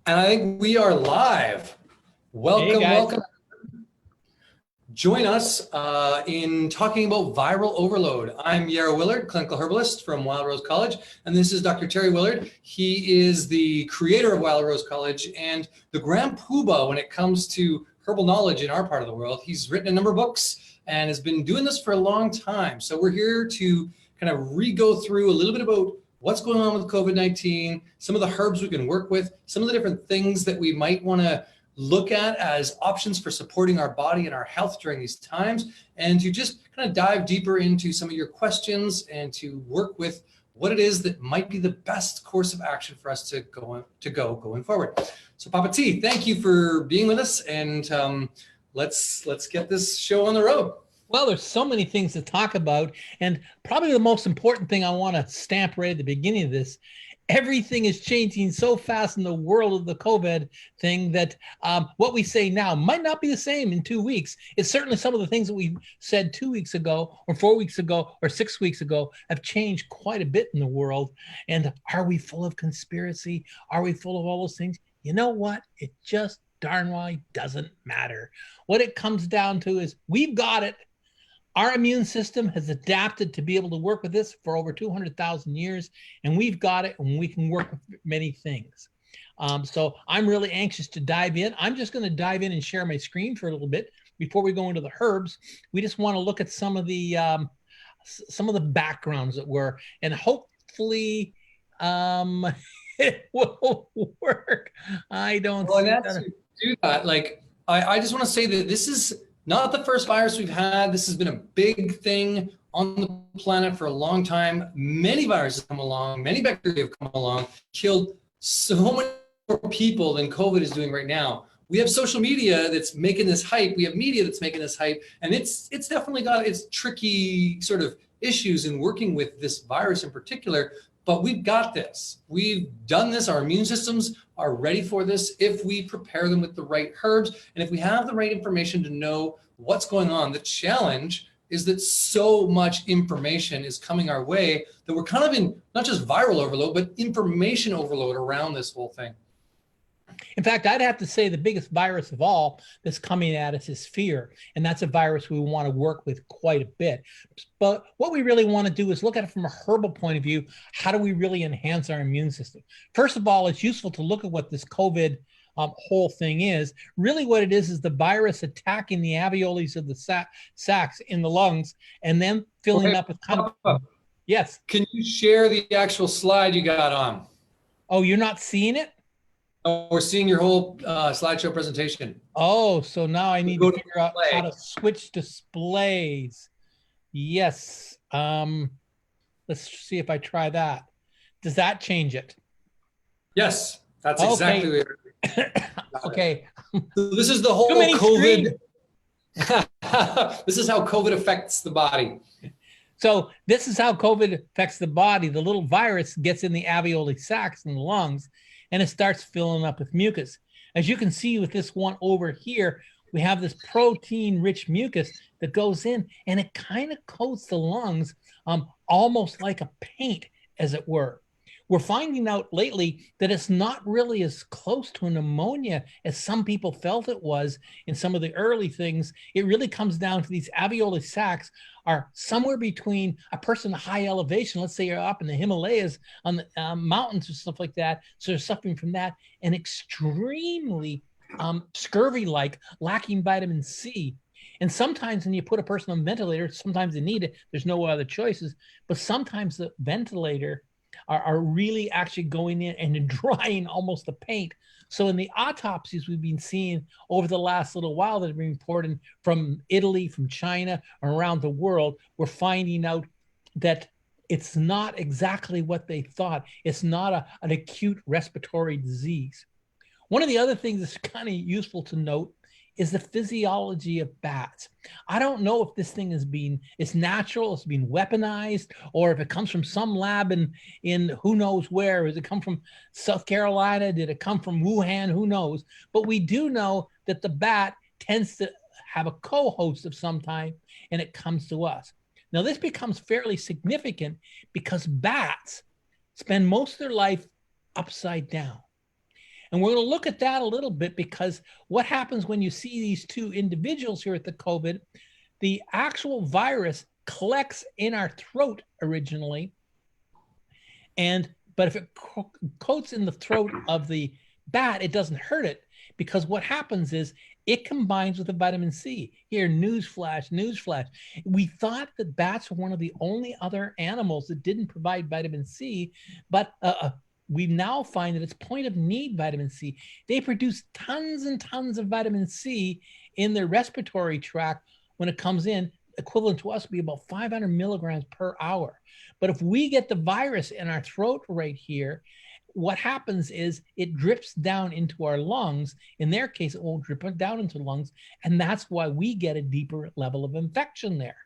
And I think we are live. Welcome, Hey guys. welcome. Join us in talking about viral overload. I'm Yarrow Willard, clinical herbalist from Wild Rose College, and this is Dr. Terry Willard. He is the creator of Wild Rose College and the grand poobah when it comes to herbal knowledge in our part of the world. He's written a number of books and has been doing this for a long time. So we're here to kind of re-go through a little bit about what's going on with COVID-19, some of the herbs we can work with, some of the different things that we might want to look at as options for supporting our body and our health during these times, and to just kind of dive deeper into some of your questions and to work with what it is that might be the best course of action for us to go going forward. So Papa T, thank you for being with us, and let's get this show on the road. Well, there's so many things to talk about, and probably the most important thing I want to stamp right at the beginning of this, everything is changing so fast in the world of the COVID thing that what we say now might not be the same in 2 weeks. It's certainly some of the things that we said 2 weeks ago or 4 weeks ago or 6 weeks ago have changed quite a bit in the world. And are we full of conspiracy? Are we full of all those things? You know what? It just darn well doesn't matter. What it comes down to is we've got it. Our immune system has adapted to be able to work with this for over 200,000 years, and we've got it, and we can work with many things. So I'm really anxious to dive in. I'm just going to dive in and share my screen for a little bit before we go into the herbs. We just want to look at some of the backgrounds that were, and hopefully it will work. I don't see that. Do that. Like, I just want to say that this is not the first virus we've had. This has been a big thing on the planet for a long time. Many viruses have come along, many bacteria have come along, killed so many more people than COVID is doing right now. We have social media that's making this hype. We have media that's making this hype. And it's definitely got its tricky sort of issues in working with this virus in particular. But we've got this. We've done this. Our immune systems are ready for this if we prepare them with the right herbs and if we have the right information to know what's going on. The challenge is that so much information is coming our way that we're kind of in not just viral overload, but information overload around this whole thing. In fact, I'd have to say the biggest virus of all that's coming at us is fear. And that's a virus we want to work with quite a bit. But what we really want to do is look at it from a herbal point of view. How do we really enhance our immune system? First of all, it's useful to look at what this COVID whole thing is. Really what it is the virus attacking the alveoli of the sacs in the lungs and then filling up with kind of... Yes. Can you share the actual slide you got on? Oh, you're not seeing it? Oh, we're seeing your whole slideshow presentation. Oh, so now I need to figure out how to switch displays. Yes. Let's see if I try that. Does that change it? Yes, that's exactly what you're Okay. So this is the whole COVID. This is how COVID affects the body. So this is how COVID affects the body. The little virus gets in the alveoli sacs in the lungs, and it starts filling up with mucus. As you can see with this one over here, we have this protein-rich mucus that goes in, and it kind of coats the lungs almost like a paint, as it were. We're finding out lately that it's not really as close to a pneumonia as some people felt it was in some of the early things. It really comes down to these alveoli sacs are somewhere between a person at high elevation, let's say you're up in the Himalayas on the mountains or stuff like that, so they're suffering from that, and extremely scurvy-like, lacking vitamin C. And sometimes when you put a person on a ventilator, sometimes they need it, there's no other choices, but sometimes the ventilator are really actually going in and drying almost the paint. So in the autopsies we've been seeing over the last little while that have been reported from Italy, from China, around the world, we're finding out that it's not exactly what they thought. It's not an acute respiratory disease. One of the other things that's kind of useful to note is the physiology of bats. I don't know if this thing it's natural, it's being weaponized, or if it comes from some lab in who knows where. Does it come from South Carolina? Did it come from Wuhan? Who knows? But we do know that the bat tends to have a co-host of some type, and it comes to us. Now, this becomes fairly significant because bats spend most of their life upside down. And we're going to look at that a little bit, because what happens when you see these two individuals here at the COVID, the actual virus collects in our throat originally. But if it coats in the throat of the bat, it doesn't hurt it, because what happens is it combines with the vitamin C. Here, newsflash, newsflash. We thought that bats were one of the only other animals that didn't provide vitamin C, but we now find that it's point of need vitamin C. They produce tons and tons of vitamin C in their respiratory tract when it comes in, equivalent to us would be about 500 milligrams per hour. But if we get the virus in our throat right here, what happens is it drips down into our lungs. In their case, it won't drip down into the lungs. And that's why we get a deeper level of infection there.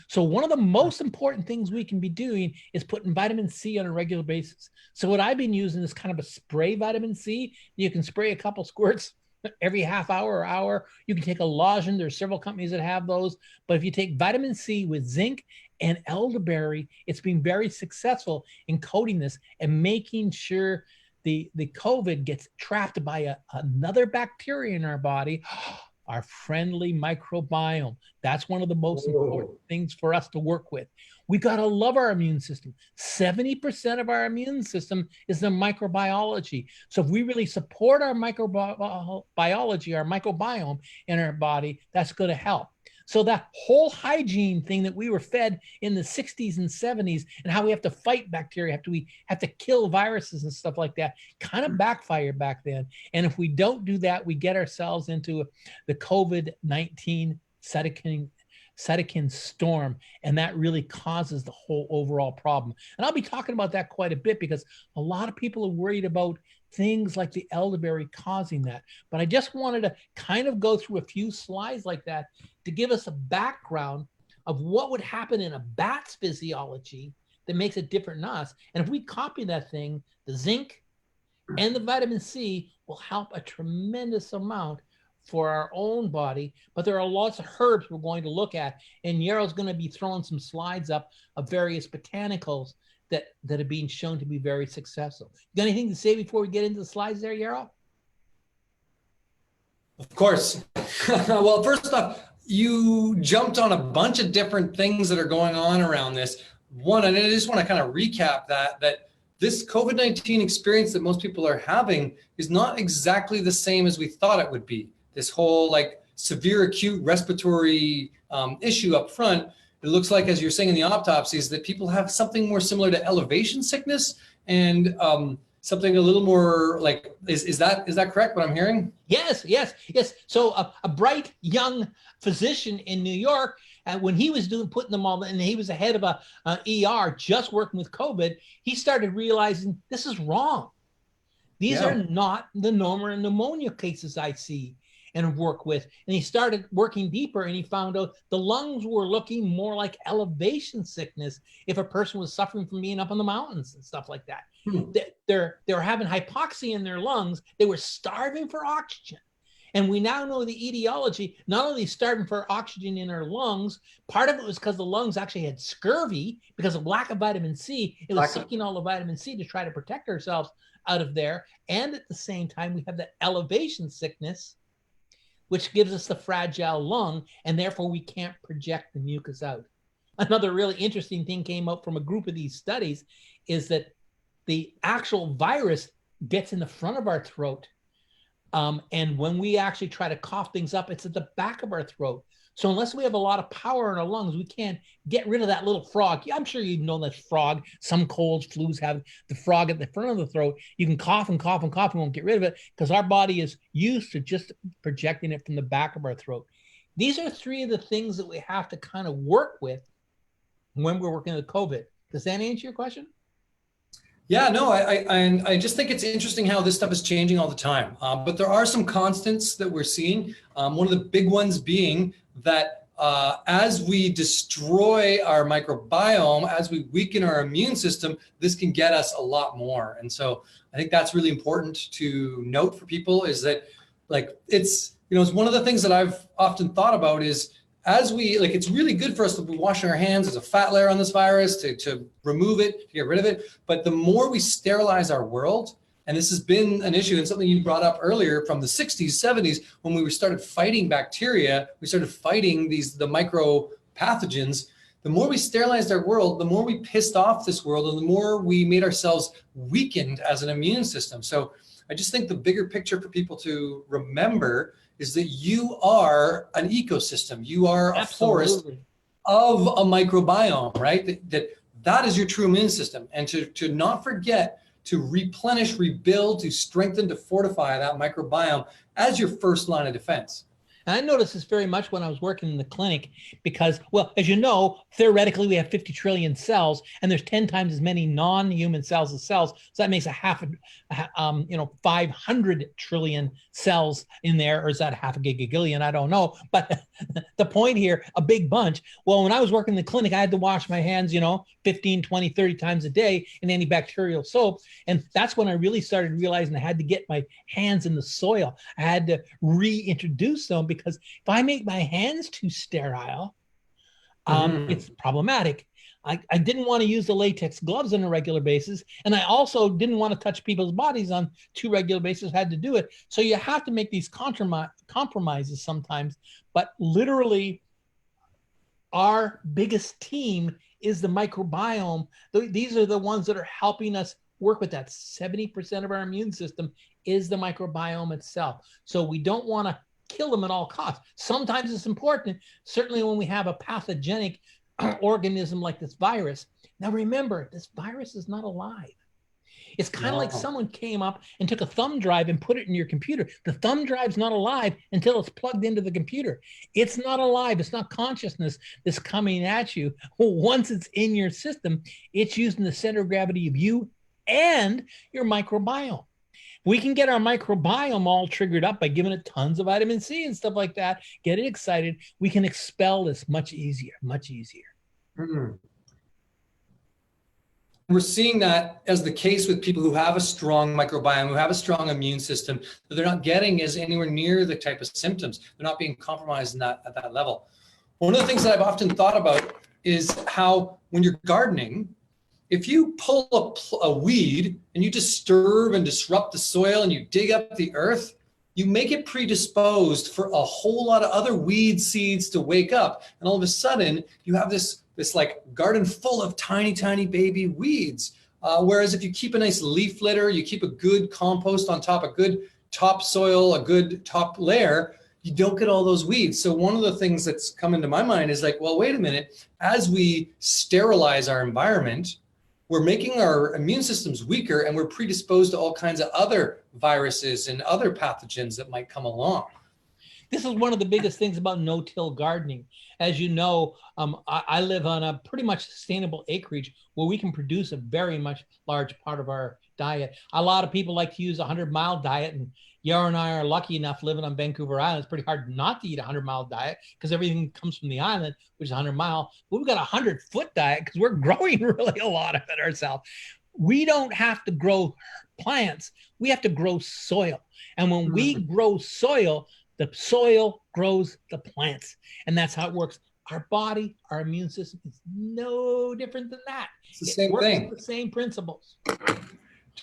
So one of the most important things we can be doing is putting vitamin C on a regular basis. So what I've been using is kind of a spray vitamin C. You can spray a couple squirts every half hour or hour. You can take a lozenge. There's several companies that have those. But if you take vitamin C with zinc and elderberry, it's been very successful in coating this and making sure the COVID gets trapped by another bacteria in our body, our friendly microbiome. That's one of the most important things for us to work with. We got to love our immune system. 70% of our immune system is the microbiology. So if we really support our microbiology, our microbiome in our body, that's going to help. So that whole hygiene thing that we were fed in the 60s and 70s, and how we have to fight bacteria, we have to kill viruses and stuff like that, kind of backfired back then. And if we don't do that, we get ourselves into the COVID-19 cytokine storm, and that really causes the whole overall problem. And I'll be talking about that quite a bit, because a lot of people are worried about things like the elderberry causing that. But I just wanted to kind of go through a few slides like that to give us a background of what would happen in a bat's physiology that makes it different than us. And if we copy that thing, the zinc and the vitamin C will help a tremendous amount for our own body. But there are lots of herbs we're going to look at, and Yarrow's going to be throwing some slides up of various botanicals that are being shown to be very successful. You got anything to say before we get into the slides there, Yarrow? Of course. Well, first off, you jumped on a bunch of different things that are going on around this. One, and I just want to kind of recap that this COVID-19 experience that most people are having is not exactly the same as we thought it would be. This whole like severe acute respiratory issue up front, it looks like, as you're saying in the autopsies, that people have something more similar to elevation sickness and something a little more like, is that correct, what I'm hearing? Yes. So a bright young physician in New York, when he was putting them all, and he was the head of a ER just working with COVID, he started realizing this is wrong. These are not the normal pneumonia cases I see and work with. And he started working deeper, and he found out the lungs were looking more like elevation sickness if a person was suffering from being up in the mountains and stuff like that. They're having hypoxia in their lungs. They were starving for oxygen. And we now know the etiology, not only starving for oxygen in their lungs, part of it was because the lungs actually had scurvy because of lack of vitamin C. It was sucking all the vitamin C to try to protect ourselves out of there. And at the same time, we have the elevation sickness, which gives us the fragile lung, and therefore we can't project the mucus out. Another really interesting thing came out from a group of these studies is that the actual virus gets in the front of our throat. And when we actually try to cough things up, it's at the back of our throat. So unless we have a lot of power in our lungs, we can't get rid of that little frog. I'm sure you know that frog. Some colds, flus have the frog at the front of the throat. You can cough and cough and cough and won't get rid of it because our body is used to just projecting it from the back of our throat. These are three of the things that we have to kind of work with when we're working with COVID. Does that answer your question? Yeah, no, I just think it's interesting how this stuff is changing all the time. But there are some constants that we're seeing. One of the big ones being that as we destroy our microbiome, as we weaken our immune system, this can get us a lot more. And so I think that's really important to note for people is that, like, it's one of the things that I've often thought about is as we, like, it's really good for us to be washing our hands. There's a fat layer on this virus to remove it, to get rid of it. But the more we sterilize our world, And this has been an issue and something you brought up earlier from the 60s, 70s, when we started fighting bacteria, we started fighting the micro pathogens. The more we sterilized our world, the more we pissed off this world, and the more we made ourselves weakened as an immune system. So I just think the bigger picture for people to remember is that you are an ecosystem. You are a forest of a microbiome, right? That is your true immune system. And to not forget to replenish, rebuild, to strengthen, to fortify that microbiome as your first line of defense. And I noticed this very much when I was working in the clinic because, well, as you know, theoretically, we have 50 trillion cells, and there's 10 times as many non-human cells as cells. So that makes 500 trillion cells in there, or is that half a gigagillion? I don't know. But the point here, a big bunch. Well, when I was working in the clinic, I had to wash my hands, 15, 20, 30 times a day in antibacterial soap. And that's when I really started realizing I had to get my hands in the soil. I had to reintroduce them, because if I make my hands too sterile, it's problematic. I didn't want to use the latex gloves on a regular basis. And I also didn't want to touch people's bodies on two regular bases, had to do it. So you have to make these compromises sometimes. But literally, our biggest team is the microbiome. These are the ones that are helping us work with that. 70% of our immune system is the microbiome itself. So we don't want to kill them at all costs. Sometimes it's important, certainly when we have a pathogenic organism like this virus. Now remember, this virus is not alive. It's kind of like someone came up and took a thumb drive and put it in your computer. The thumb drive's not alive until it's plugged into the computer. It's not alive. It's not consciousness that's coming at you. Once it's in your system, it's using the center of gravity of you and your microbiome. We can get our microbiome all triggered up by giving it tons of vitamin C and stuff like that, get it excited. We can expel this much easier, much easier. Mm-hmm. We're seeing that as the case with people who have a strong microbiome, who have a strong immune system, that they're not getting is anywhere near the type of symptoms. They're not being compromised at that level. One of the things that I've often thought about is how when you're gardening, if you pull a weed and you disturb and disrupt the soil and you dig up the earth, you make it predisposed for a whole lot of other weed seeds to wake up. And all of a sudden, you have this like garden full of tiny, tiny baby weeds. Whereas if you keep a nice leaf litter, you keep a good compost on top, a good topsoil, a good top layer, you don't get all those weeds. So one of the things that's come into my mind is like, well, wait a minute, as we sterilize our environment, we're making our immune systems weaker, and we're predisposed to all kinds of other viruses and other pathogens that might come along. This is one of the biggest things about no-till gardening. As you know, I live on a pretty much sustainable acreage where we can produce a very much large part of our diet. A lot of people like to use a 100-mile diet, and Yarrow and I are lucky enough living on Vancouver Island. It's pretty hard not to eat a 100-mile diet because everything comes from the island, which is 100 mile. But we've got a 100-foot diet because we're growing really a lot of it ourselves. We don't have to grow plants. We have to grow soil. And when we grow soil, the soil grows the plants. And that's how it works. Our body, our immune system is no different than that. It's the same thing. The same principles.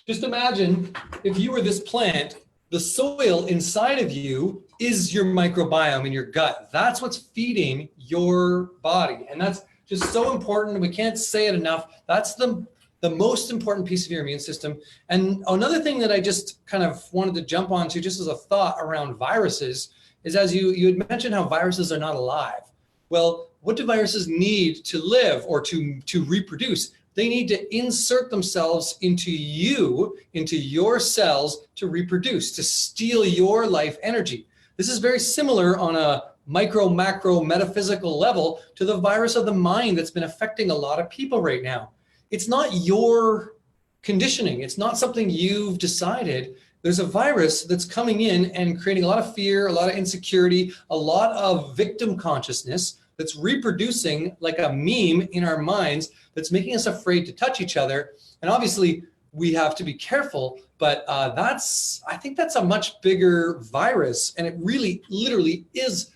Just imagine if you were this plant, the soil inside of you is your microbiome in your gut. That's what's feeding your body. And that's just so important. We can't say it enough. That's the most important piece of your immune system. And another thing that I just kind of wanted to jump onto just as a thought around viruses is, as you had mentioned how viruses are not alive. Well, what do viruses need to live or to reproduce? They need to insert themselves into you, into your cells to reproduce, to steal your life energy. This is very similar on a micro, macro, metaphysical level to the virus of the mind that's been affecting a lot of people right now. It's not your conditioning. It's not something you've decided. There's a virus that's coming in and creating a lot of fear, a lot of insecurity, a lot of victim consciousness that's reproducing like a meme in our minds that's making us afraid to touch each other. And obviously we have to be careful, but I think that's a much bigger virus. And it really literally is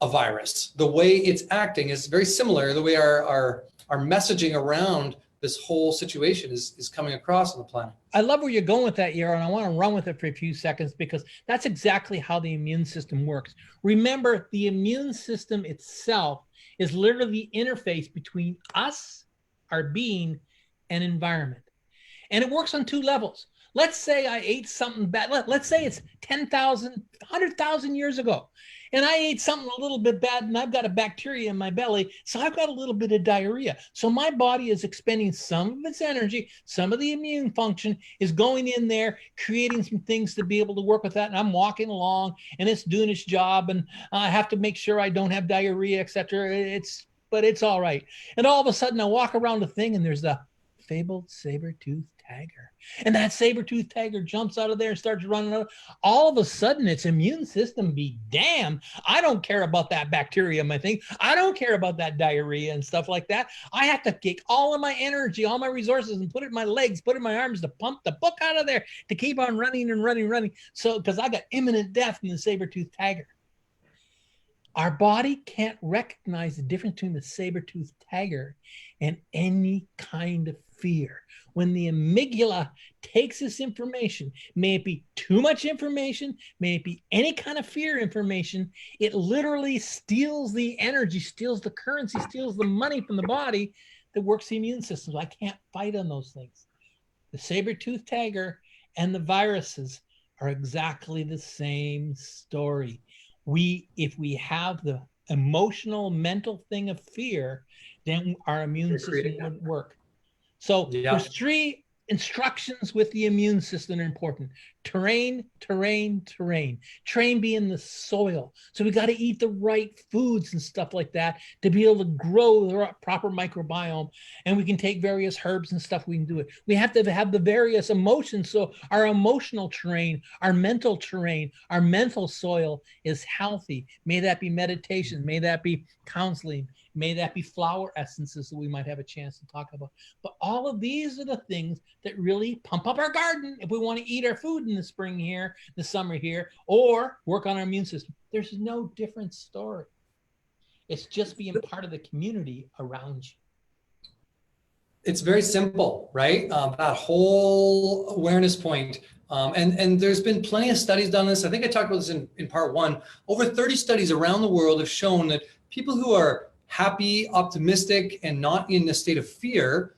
a virus. The way it's acting is very similar. The way our messaging around this whole situation is coming across on the planet. I love where you're going with that, Yarrow, and I want to run with it for a few seconds because that's exactly how the immune system works. Remember, the immune system itself is literally the interface between us, our being, and environment. And it works on two levels. Let's say I ate something bad. Let's say it's 10,000, 100,000 years ago. And I ate something a little bit bad and I've got a bacteria in my belly. So I've got a little bit of diarrhea. So my body is expending some of its energy. Some of the immune function is going in there, creating some things to be able to work with that. And I'm walking along and it's doing its job. And I have to make sure I don't have diarrhea, etc. But it's all right. And all of a sudden I walk around the thing and there's the fabled saber-toothed tiger. And that saber-toothed tiger jumps out of there and starts running out. All of a sudden, its immune system be damned. I don't care about that bacteria in my thing. I don't care about that diarrhea and stuff like that. I have to take all of my energy, all my resources, and put it in my legs, put it in my arms to pump the book out of there to keep on running and running, running. So, because I got imminent death from the saber-toothed tiger. Our body can't recognize the difference between the saber-toothed tiger and any kind of fear. When the amygdala takes this information, may it be too much information, may it be any kind of fear information, it literally steals the energy, steals the currency, steals the money from the body that works the immune system. I can't fight on those things. The saber-toothed tiger and the viruses are exactly the same story. If we have the emotional, mental thing of fear, then our immune system wouldn't work. So there's three instructions with the immune system are important. Terrain, terrain, terrain. Terrain being the soil. So we got to eat the right foods and stuff like that to be able to grow the proper microbiome. And we can take various herbs and stuff. We can do it. We have to have the various emotions. So our emotional terrain, our mental terrain, our mental soil is healthy. May that be meditation. May that be counseling. May that be flower essences that we might have a chance to talk about. But all of these are the things that really pump up our garden if we want to eat our food in the spring here, the summer here, or work on our immune system. There's no different story. It's just being part of the community around you. It's very simple, right? That whole awareness point. And there's been plenty of studies done on this. I think I talked about this in part one. Over 30 studies around the world have shown that people who are happy, optimistic, and not in a state of fear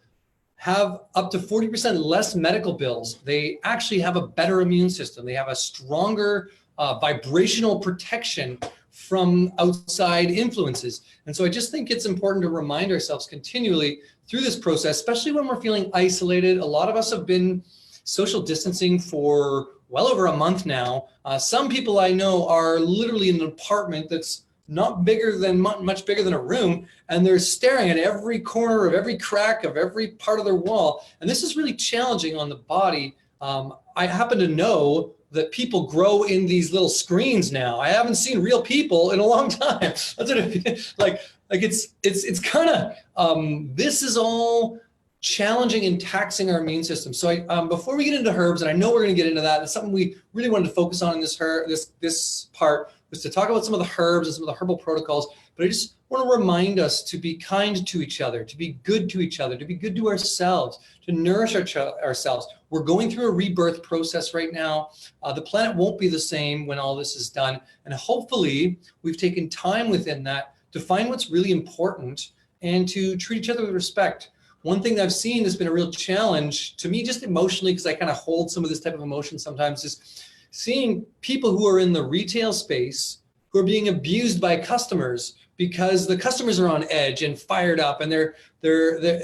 have up to 40% less medical bills. They actually have a better immune system. They have a stronger vibrational protection from outside influences. And so I just think it's important to remind ourselves continually through this process, especially when we're feeling isolated. A lot of us have been social distancing for well over a month now. Some people I know are literally in an apartment that's not bigger than much bigger than a room, and they're staring at every corner of every crack of every part of their wall. And this is really challenging on the body. I happen to know that people grow in these little screens now. I haven't seen real people in a long time. That's what it, like it's kind of this is all challenging and taxing our immune system. So before we get into herbs, and I know we're going to get into that, it's something we really wanted to focus on in this part, was to talk about some of the herbs and some of the herbal protocols. But I just want to remind us to be kind to each other, to be good to each other, to be good to ourselves, to nourish ourselves. We're going through a rebirth process right now. The planet won't be the same when all this is done. And hopefully we've taken time within that to find what's really important and to treat each other with respect. One thing that I've seen that's been a real challenge to me, just emotionally, because I kind of hold some of this type of emotion sometimes, is seeing people who are in the retail space who are being abused by customers because the customers are on edge and fired up, and they're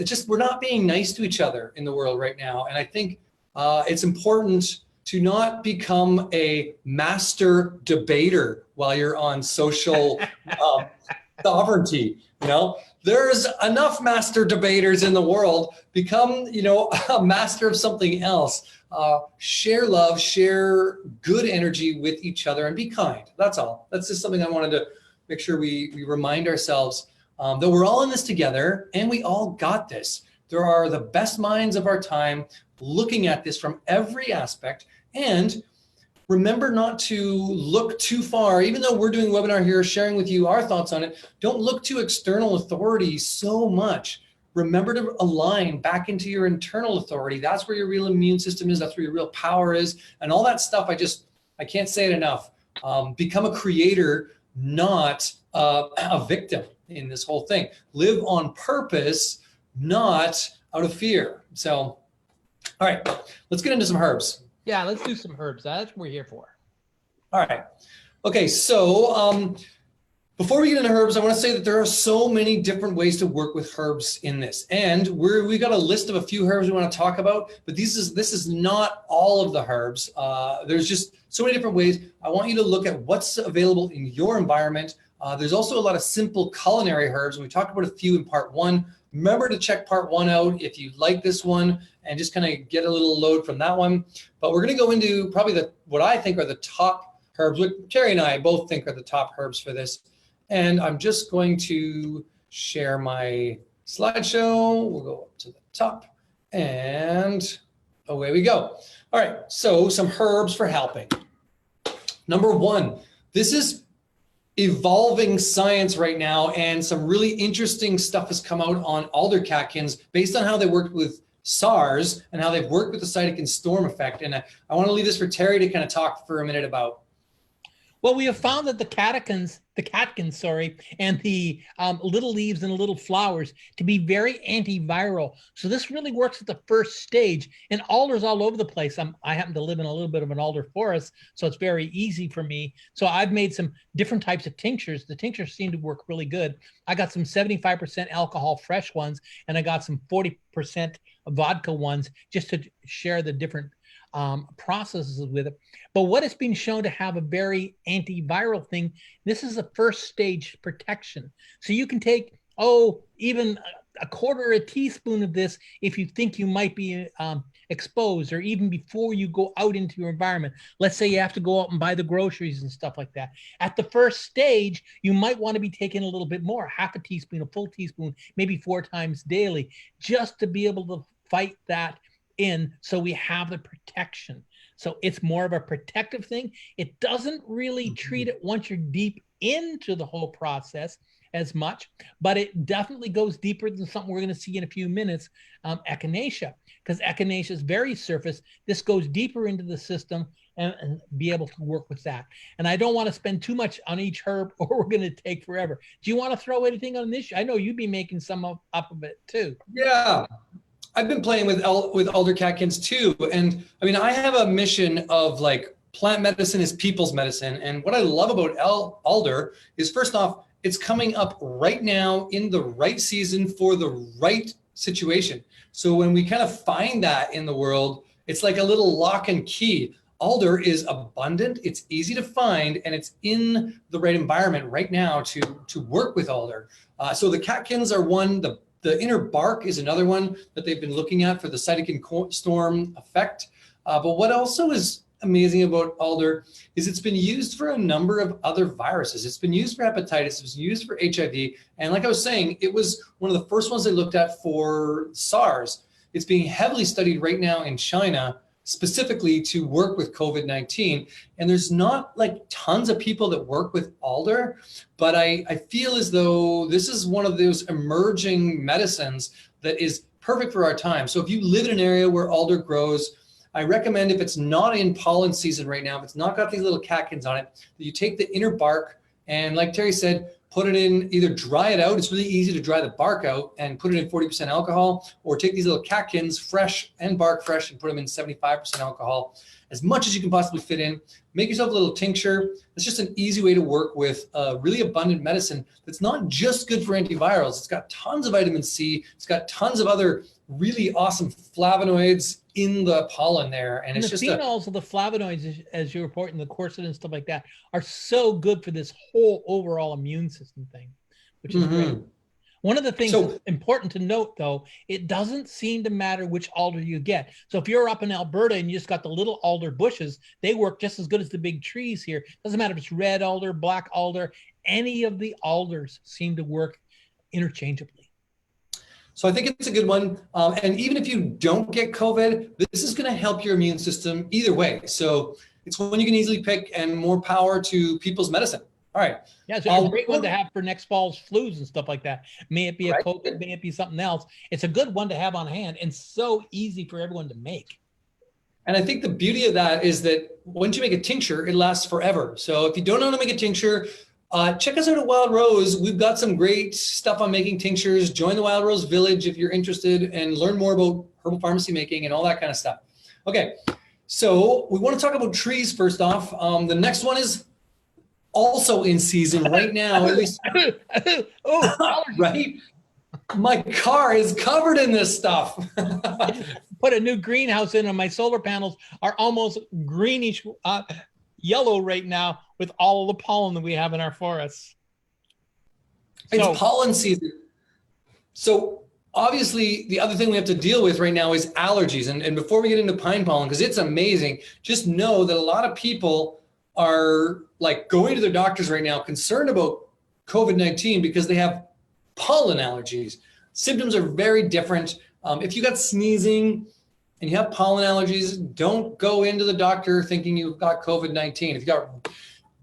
just, we're not being nice to each other in the world right now. And I think it's important to not become a master debater while you're on social sovereignty. You know, there's enough master debaters in the world. Become, a master of something else. Share love, share good energy with each other, and be kind. That's all. That's just something I wanted to make sure we remind ourselves that we're all in this together, and we all got this. There are the best minds of our time looking at this from every aspect. And remember not to look too far. Even though we're doing a webinar here, sharing with you our thoughts on it, don't look to external authority so much. remember to align back into your internal authority. That's where your real immune system is. That's where your real power is. And all that stuff, I can't say it enough. Become a creator, not a victim in this whole thing. Live on purpose, not out of fear. So, all right, let's get into some herbs. Yeah, let's do some herbs. That's what we're here for. All right. Okay, so before we get into herbs, I want to say that there are so many different ways to work with herbs in this. And we got a list of a few herbs we want to talk about, but this is not all of the herbs. There's just so many different ways. I want you to look at what's available in your environment. There's also a lot of simple culinary herbs, and we talked about a few in part 1. Remember to check part 1 out if you like this one and just kind of get a little load from that one. But we're going to go into probably what I think are the top herbs, what Terry and I both think are the top herbs for this. And I'm just going to share my slideshow. We'll go up to the top and away we go. All right, so some herbs for helping. Number 1, this is evolving science right now, and some really interesting stuff has come out on alder catkins based on how they worked with SARS and how they've worked with the cytokine storm effect. And I want to leave this for Terry to kind of talk for a minute about. Well, we have found that the catkins, and the little leaves and little flowers to be very antiviral. So this really works at the first stage. And alders all over the place. I happen to live in a little bit of an alder forest, so it's very easy for me. So I've made some different types of tinctures. The tinctures seem to work really good. I got some 75% alcohol fresh ones, and I got some 40% vodka ones, just to share the different processes with it. But what has been shown to have a very antiviral thing, this is a first stage protection. So you can take, even a quarter or a teaspoon of this if you think you might be exposed, or even before you go out into your environment. Let's say you have to go out and buy the groceries and stuff like that. At the first stage, you might want to be taking a little bit more, half a teaspoon, a full teaspoon, maybe 4 times daily, just to be able to fight that in, so we have the protection. So it's more of a protective thing. It doesn't really treat it once you're deep into the whole process as much, but it definitely goes deeper than something we're going to see in a few minutes, Echinacea, because Echinacea is very surface. This goes deeper into the system and be able to work with that. And I don't want to spend too much on each herb, or we're going to take forever. Do you want to throw anything on this? I know you'd be making some up of it too. Yeah. I've been playing with alder catkins too. And I mean, I have a mission of like plant medicine is people's medicine. And what I love about alder is, first off, it's coming up right now in the right season for the right situation. So when we kind of find that in the world, it's like a little lock and key. Alder is abundant, it's easy to find, and it's in the right environment right now to work with alder. So the catkins are one, the inner bark is another one that they've been looking at for the cytokine storm effect. But what also is amazing about alder is it's been used for a number of other viruses. It's been used for hepatitis, it's been used for HIV. And like I was saying, it was one of the first ones they looked at for SARS. It's being heavily studied right now in China, specifically to work with COVID-19. And there's not like tons of people that work with alder, but I feel as though this is one of those emerging medicines that is perfect for our time. So if you live in an area where alder grows, I recommend, if it's not in pollen season right now, if it's not got these little catkins on it, that you take the inner bark and, like Terry said, put it in, either dry it out. It's really easy to dry the bark out and put it in 40% alcohol, or take these little catkins, fresh and bark fresh, and put them in 75% alcohol, as much as you can possibly fit in. Make yourself a little tincture. It's just an easy way to work with a really abundant medicine that's not just good for antivirals. It's got tons of vitamin C. It's got tons of other really awesome flavonoids in the pollen there. And it's the just phenols of the flavonoids, as you report in the corset and stuff like that, are so good for this whole overall immune system thing, which is great. One of the things that's important to note, though, it doesn't seem to matter which alder you get. So if you're up in Alberta and you just got the little alder bushes, they work just as good as the big trees here. Doesn't matter if it's red alder, black alder, any of the alders seem to work interchangeably. So I think it's a good one. And even if you don't get COVID, this is going to help your immune system either way. So it's one you can easily pick, and more power to people's medicine. All right. Yeah, it's a great one to have for next fall's flus and stuff like that. May it be a COVID, may it be something else. It's a good one to have on hand and so easy for everyone to make. And I think the beauty of that is that once you make a tincture, it lasts forever. So if you don't know how to make a tincture, check us out at Wild Rose. We've got some great stuff on making tinctures. Join the Wild Rose Village if you're interested and learn more about herbal pharmacy making and all that kind of stuff. Okay, so we want to talk about trees first off. The next one is also in season right now, at least. Right? My car is covered in this stuff. Put a new greenhouse in, and my solar panels are almost greenish yellow right now with all of the pollen that we have in our forests. It's pollen season. So obviously the other thing we have to deal with right now is allergies. And before we get into pine pollen, because it's amazing, just know that a lot of people are like going to their doctors right now concerned about COVID-19 because they have pollen allergies. Symptoms are very different. If you got sneezing and you have pollen allergies, don't go into the doctor thinking you've got COVID-19. If you got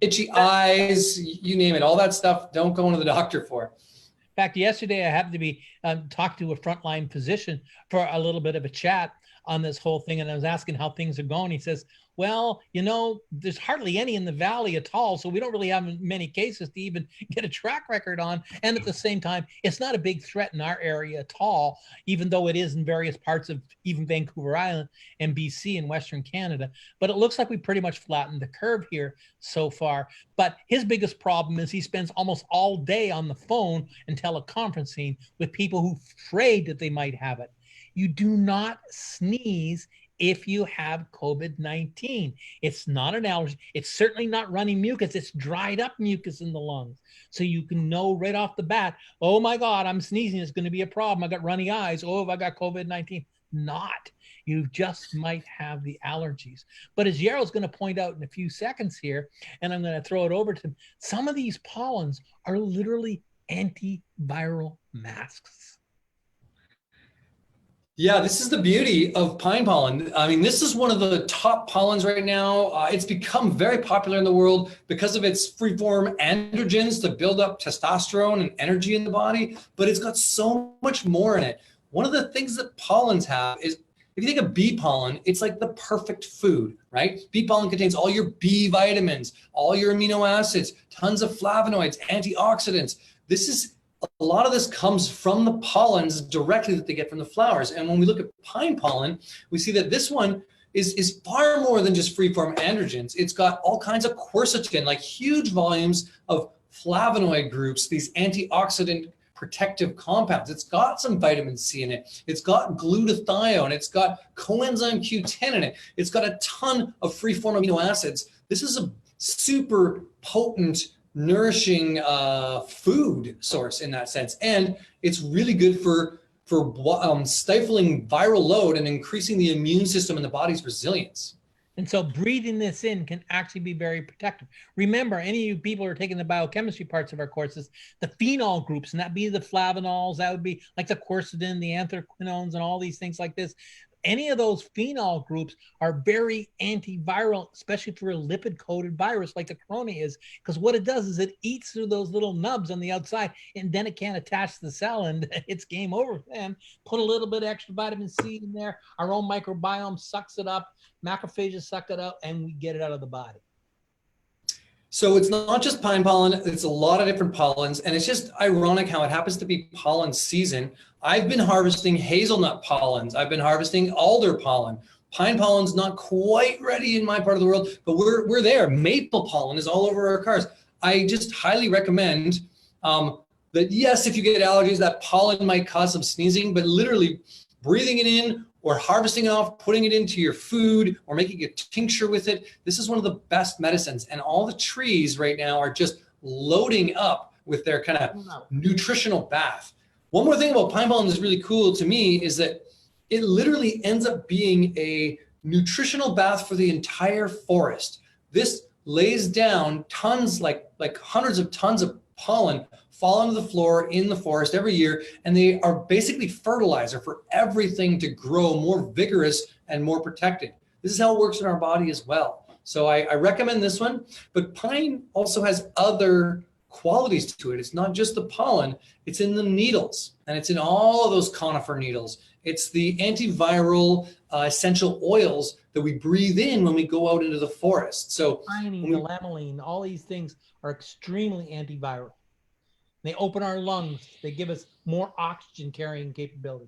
itchy eyes, you name it, all that stuff, don't go into the doctor for it. In fact, yesterday I happened to be talking to a frontline physician for a little bit of a chat on this whole thing, and I was asking how things are going. He says, well, you know, there's hardly any in the valley at all, so we don't really have many cases to even get a track record on. And at the same time, it's not a big threat in our area at all, even though it is in various parts of even Vancouver Island and BC and Western Canada. But it looks like we pretty much flattened the curve here so far. But his biggest problem is he spends almost all day on the phone and teleconferencing with people who are afraid that they might have it. You do not sneeze if you have COVID-19. It's not an allergy. It's certainly not runny mucus. It's dried up mucus in the lungs. So you can know right off the bat, oh my God, I'm sneezing. It's going to be a problem. I got runny eyes. Oh, have I got COVID-19? Not. You just might have the allergies. But as Yarrow's going to point out in a few seconds here, and I'm going to throw it over to him, some of these pollens are literally antiviral masks. Yeah, this is the beauty of pine pollen. I mean, this is one of the top pollens right now. It's become very popular in the world because of its free-form androgens to build up testosterone and energy in the body, but it's got so much more in it. One of the things that pollens have is, if you think of bee pollen, it's like the perfect food, right? Bee pollen contains all your B vitamins, all your amino acids, tons of flavonoids, antioxidants. A lot of this comes from the pollens directly that they get from the flowers. And when we look at pine pollen, we see that this one is far more than just free-form androgens. It's got all kinds of quercetin, like huge volumes of flavonoid groups, these antioxidant protective compounds. It's got some vitamin C in it. It's got glutathione. It's got coenzyme Q10 in it. It's got a ton of free-form amino acids. This is a super potent, nourishing food source in that sense, and it's really good for stifling viral load and increasing the immune system and the body's resilience. And so breathing this in can actually be very protective. Remember, any of you people who are taking the biochemistry parts of our courses, the phenol groups, and that'd be the flavonols, that would be like the quercetin, the anthraquinones, and all these things like this. Any of those phenol groups are very antiviral, especially for a lipid-coated virus like the corona is, because what it does is it eats through those little nubs on the outside, and then it can't attach to the cell, and it's game over. And put a little bit of extra vitamin C in there. Our own microbiome sucks it up. Macrophages suck it up, and we get it out of the body. So it's not just pine pollen, it's a lot of different pollens, and it's just ironic how it happens to be pollen season. I've been harvesting hazelnut pollens. I've been harvesting alder pollen. Pine pollen's not quite ready in my part of the world, but we're there. Maple pollen is all over our cars. I just highly recommend that, yes, if you get allergies, that pollen might cause some sneezing, but literally breathing it in or harvesting it off, putting it into your food or making a tincture with it. This is one of the best medicines. And all the trees right now are just loading up with their kind of nutritional bath. One more thing about pine pollen that's really cool to me is that it literally ends up being a nutritional bath for the entire forest. This lays down tons, like hundreds of tons of pollen fall onto the floor in the forest every year, and they are basically fertilizer for everything to grow more vigorous and more protected. This is how it works in our body as well. So I recommend this one, but pine also has other qualities to it. It's not just the pollen, it's in the needles, and it's in all of those conifer needles. It's the antiviral essential oils that we breathe in when we go out into the forest. So Pinene, the lamelline, all these things are extremely antiviral. They open our lungs. They give us more oxygen carrying capabilities.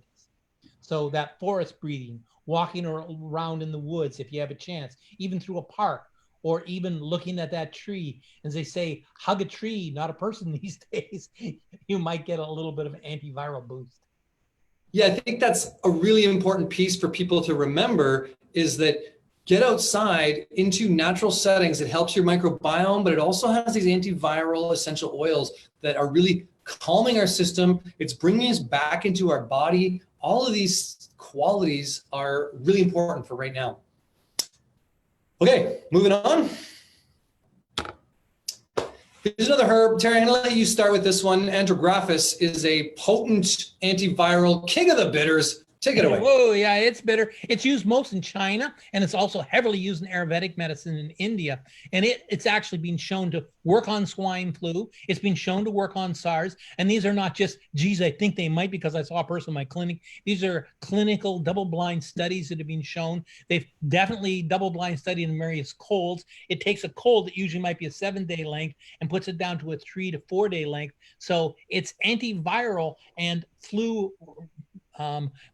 So that forest breathing, walking around in the woods if you have a chance, even through a park, or even looking at that tree, as they say, hug a tree, not a person these days, you might get a little bit of an antiviral boost. Yeah, I think that's a really important piece for people to remember, is that get outside into natural settings. It helps your microbiome, but it also has these antiviral essential oils that are really calming our system. It's bringing us back into our body. All of these qualities are really important for right now. Okay, moving on. Here's another herb. Terry, I'm going to let you start with this one. Andrographis is a potent antiviral, king of the bitters. Take it away. Whoa, yeah, it's bitter. It's used most in China, and it's also heavily used in Ayurvedic medicine in India. And it's actually been shown to work on swine flu. It's been shown to work on SARS. And these are not just, geez, I think they might because I saw a person in my clinic. These are clinical double-blind studies that have been shown. They've definitely double-blind studied in various colds. It takes a cold that usually might be a 7-day length and puts it down to a 3 to 4 day length. So it's antiviral and flu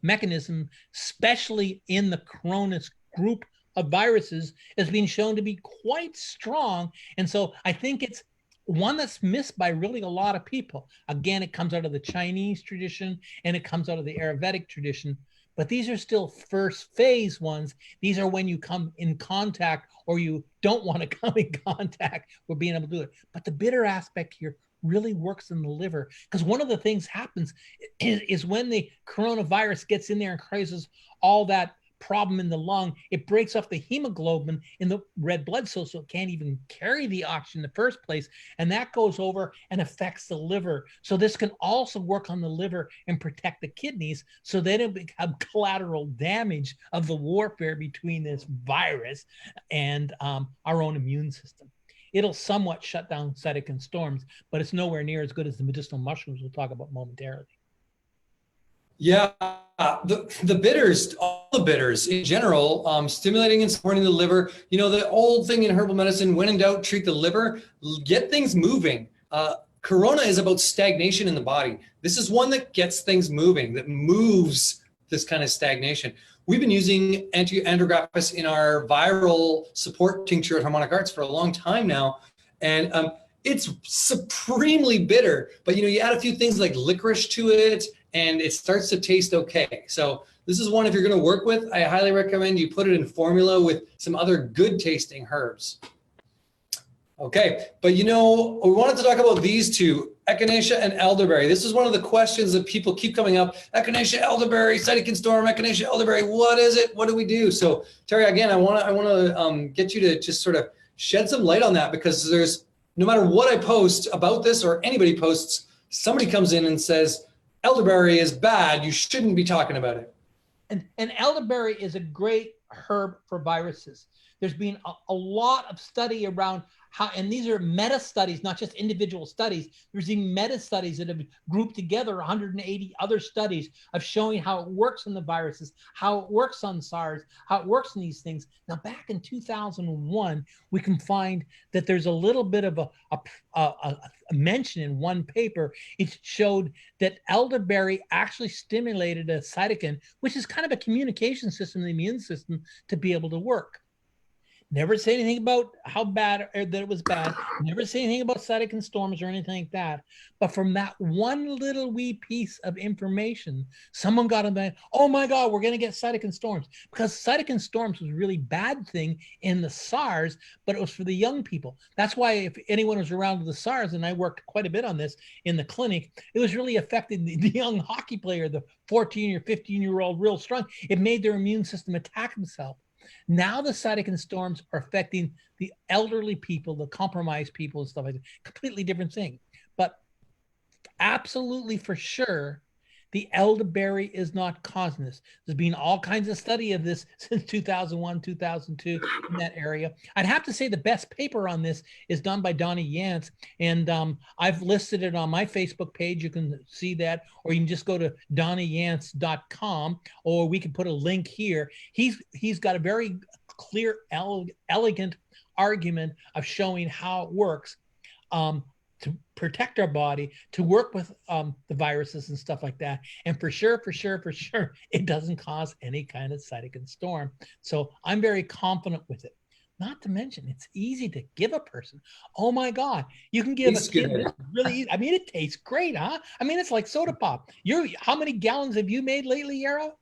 mechanism, especially in the Cronus group of viruses, has been shown to be quite strong. And so I think it's one that's missed by really a lot of people. Again, it comes out of the Chinese tradition and it comes out of the Ayurvedic tradition, but these are still first phase ones. These are when you come in contact or you don't want to come in contact with being able to do it. But the bitter aspect here really works in the liver, because one of the things happens is when the coronavirus gets in there and causes all that problem in the lung, it breaks off the hemoglobin in the red blood cells, so it can't even carry the oxygen in the first place, and that goes over and affects the liver. So this can also work on the liver and protect the kidneys, so they don't become collateral damage of the warfare between this virus and our own immune system. It'll somewhat shut down cytokine storms, but it's nowhere near as good as the medicinal mushrooms we'll talk about momentarily. Yeah, the bitters, all the bitters in general, stimulating and supporting the liver. You know, the old thing in herbal medicine, when in doubt, treat the liver, get things moving. Corona is about stagnation in the body. This is one that gets things moving, that moves this kind of stagnation. We've been using Andrographis in our viral support tincture at Harmonic Arts for a long time now. And it's supremely bitter, but you know, you add a few things like licorice to it and it starts to taste okay. So this is one, if you're gonna work with, I highly recommend you put it in formula with some other good tasting herbs. Okay, but you know, we wanted to talk about these two, Echinacea and elderberry. This is one of the questions that people keep coming up. Echinacea, elderberry, cytokine storm, Echinacea, elderberry. What is it? What do we do? So Terry, again, I want to get you to just sort of shed some light on that, because there's, no matter what I post about this or anybody posts, somebody comes in and says, elderberry is bad, you shouldn't be talking about it. And elderberry is a great herb for viruses. There's been a lot of study around how, and these are meta studies, not just individual studies. There's even meta studies that have grouped together 180 other studies of showing how it works in the viruses, how it works on SARS, how it works in these things. Now, back in 2001, we can find that there's a little bit of a mention in one paper. It showed that elderberry actually stimulated a cytokine, which is kind of a communication system in the immune system, to be able to work. Never say anything about how bad or that it was bad. Never say anything about cytokine storms or anything like that. But from that one little wee piece of information, someone got on that, oh my God, we're going to get cytokine storms. Because cytokine storms was a really bad thing in the SARS, but it was for the young people. That's why if anyone was around with the SARS, and I worked quite a bit on this in the clinic, it was really affecting the young hockey player, the 14 or 15-year-old real strong. It made their immune system attack themselves. Now the cytokine storms are affecting the elderly people, the compromised people and stuff like that. Completely different thing. But absolutely for sure, The elderberry is not causing this. There's been all kinds of study of this since 2001, 2002 in that area. I'd have to say the best paper on this is done by Donnie Yance, and I've listed it on my Facebook page. You can see that, or you can just go to donnieyance.com, or we can put a link here. He's got a very clear, elegant argument of showing how it works. To protect our body, to work with the viruses and stuff like that. And for sure, it doesn't cause any kind of cytokine storm. So I'm very confident with it. Not to mention, it's easy to give a person. Oh my God, you can give a kid this really easy. I mean, it tastes great, huh? I mean, it's like soda pop. How many gallons have you made lately, Yarrow?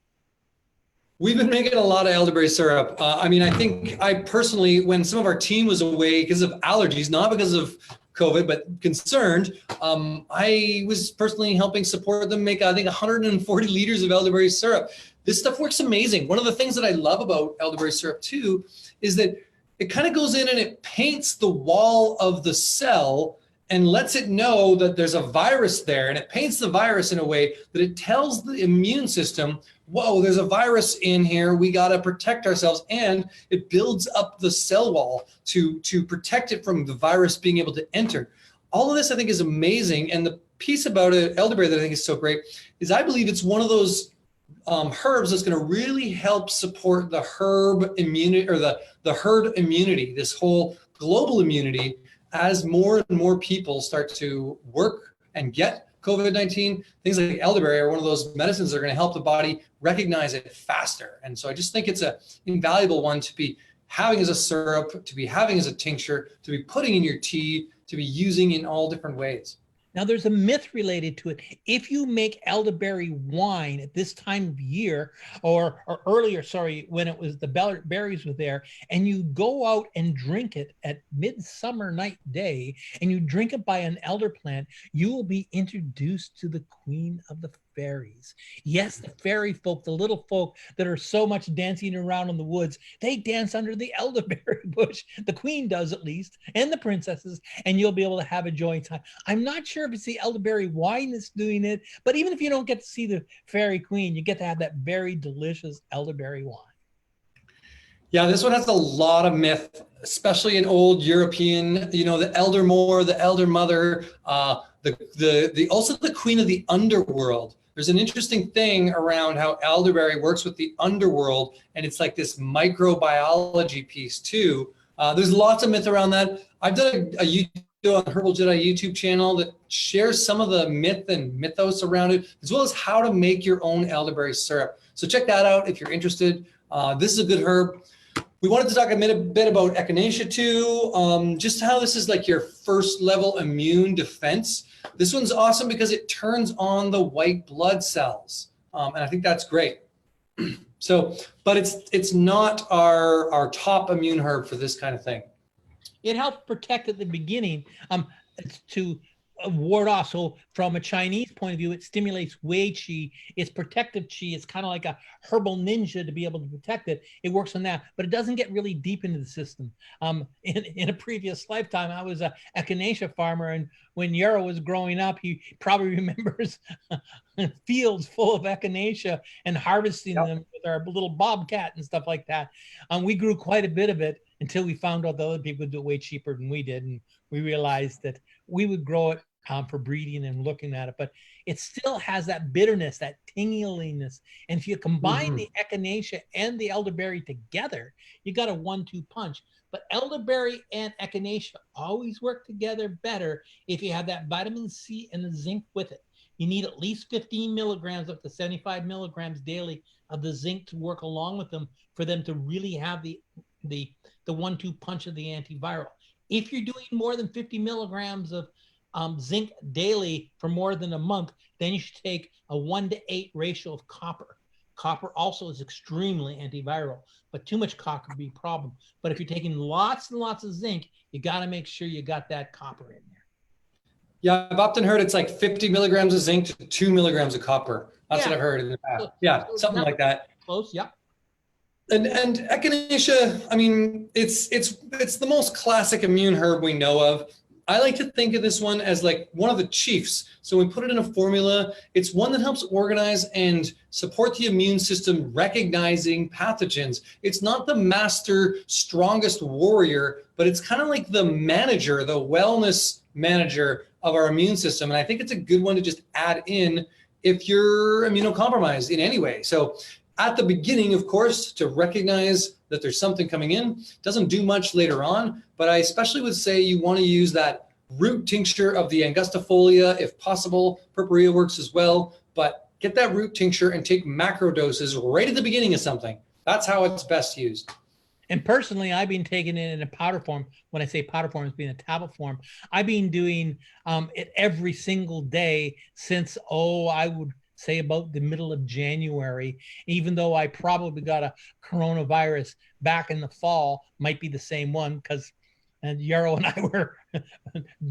We've been making a lot of elderberry syrup. I mean, I think I personally, when some of our team was away because of allergies, not because of COVID, but concerned, I was personally helping support them make, I think, 140 liters of elderberry syrup. This stuff works amazing. One of the things that I love about elderberry syrup too is that it kind of goes in and it paints the wall of the cell and lets it know that there's a virus there, and it paints the virus in a way that it tells the immune system, whoa, there's a virus in here, we got to protect ourselves, and it builds up the cell wall to protect it from the virus being able to enter. All of this, I think, is amazing, and the piece about it, elderberry, that I think is so great is I believe it's one of those herbs that's going to really help support the herb immunity, or the herd immunity, this whole global immunity, as more and more people start to work and get COVID-19. Things like elderberry are one of those medicines that are going to help the body recognize it faster. And so I just think it's an invaluable one to be having as a syrup, to be having as a tincture, to be putting in your tea, to be using in all different ways. Now, there's a myth related to it. If you make elderberry wine at this time of year, or earlier, sorry, when it was the berries were there, and you go out and drink it at midsummer night day, and you drink it by an elder plant, you will be introduced to the queen of the fairies. Yes, the fairy folk, the little folk that are so much dancing around in the woods, they dance under the elderberry bush. The queen does, at least, and the princesses, and you'll be able to have a joy time. I'm not sure if it's the elderberry wine that's doing it, but even if you don't get to see the fairy queen, you get to have that very delicious elderberry wine. Yeah, this one has a lot of myth, especially in old European, the elder moor, the elder mother, also the queen of the underworld. There's an interesting thing around how elderberry works with the underworld, and it's like this microbiology piece too. There's lots of myth around that. I've done a YouTube on Herbal Jedi YouTube channel that shares some of the myth and mythos around it, as well as how to make your own elderberry syrup. So check that out if you're interested. This is a good herb. We wanted to talk a bit about Echinacea too, just how this is like your first level immune defense. This one's awesome because it turns on the white blood cells, and I think that's great. So, but it's not our top immune herb for this kind of thing. It helps protect at the beginning to ward off. So from a Chinese point of view, it stimulates Wei Qi. It's protective Qi. It's kind of like a herbal ninja to be able to protect it. It works on that, but it doesn't get really deep into the system. In a previous lifetime, I was a echinacea farmer, and when Yarrow was growing up, he probably remembers fields full of echinacea and harvesting them with our little bobcat and stuff like that. We grew quite a bit of it until we found out that other people would do it way cheaper than we did, and we realized that we would grow it for breeding and looking at it, but it still has that bitterness, that tingliness. And if you combine the echinacea and the elderberry together, you got a 1-2 punch. But elderberry and echinacea always work together better if you have that vitamin C and the zinc with it. You need at least 15 milligrams up to 75 milligrams daily of the zinc to work along with them for them to really have the 1-2 punch of the antiviral. If you're doing more than 50 milligrams of zinc daily for more than a month, then you should take a 1-to-8 ratio of copper. Copper also is extremely antiviral, but too much copper could be a problem. But if you're taking lots and lots of zinc, you got to make sure you got that copper in there. Yeah, I've often heard it's like 50 milligrams of zinc to 2 milligrams of copper. That's what I've heard in the past. So something like that. Close, yeah. And echinacea, I mean, it's the most classic immune herb we know of. I like to think of this one as like one of the chiefs. So when we put it in a formula, it's one that helps organize and support the immune system recognizing pathogens. It's not the master, strongest warrior, but it's kind of like the manager, the wellness manager of our immune system. And I think it's a good one to just add in if you're immunocompromised in any way. So at the beginning, of course, to recognize that there's something coming in, doesn't do much later on, but I especially would say you want to use that root tincture of the angustifolia if possible. Purpurea works as well, but get that root tincture and take macro doses right at the beginning of something. That's how it's best used. And personally, I've been taking it in a powder form. When I say powder form, it's being a tablet form. I've been doing it every single day since, I would say about the middle of January, even though I probably got a coronavirus back in the fall, might be the same one, because Yarrow and I were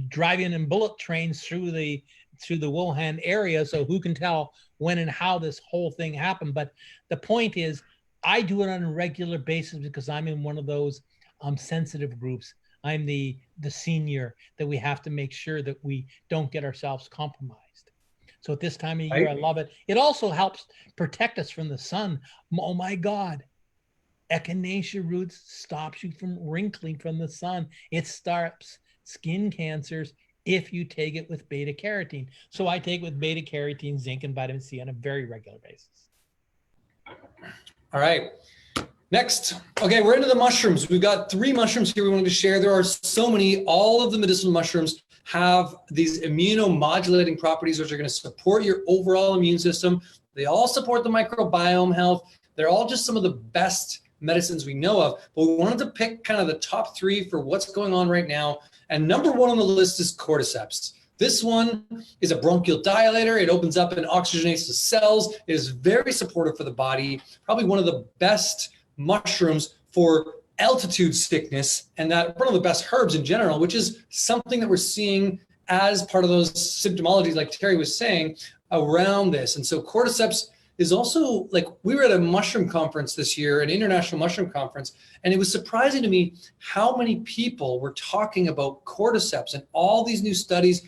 driving in bullet trains through the Wuhan area. So who can tell when and how this whole thing happened. But the point is, I do it on a regular basis because I'm in one of those sensitive groups. I'm the senior that we have to make sure that we don't get ourselves compromised. So at this time of year, I love it. It also helps protect us from the sun. Oh my God. Echinacea roots stops you from wrinkling from the sun. It stops skin cancers if you take it with beta carotene. So I take it with beta carotene, zinc, and vitamin C on a very regular basis. All right. Next. Okay, we're into the mushrooms. We've got 3 mushrooms here we wanted to share. There are so many. All of the medicinal mushrooms have these immunomodulating properties, which are going to support your overall immune system. They all support the microbiome health. They're all just some of the best medicines we know of. But we wanted to pick kind of the top 3 for what's going on right now. And number 1 on the list is cordyceps. This one is a bronchial dilator. It opens up and oxygenates the cells. It is very supportive for the body. Probably one of the best mushrooms for altitude sickness, and that one of the best herbs in general, which is something that we're seeing as part of those symptomologies, like Terry was saying, around this. And so cordyceps is also, like, we were at a mushroom conference this year, an international mushroom conference, and it was surprising to me how many people were talking about cordyceps and all these new studies,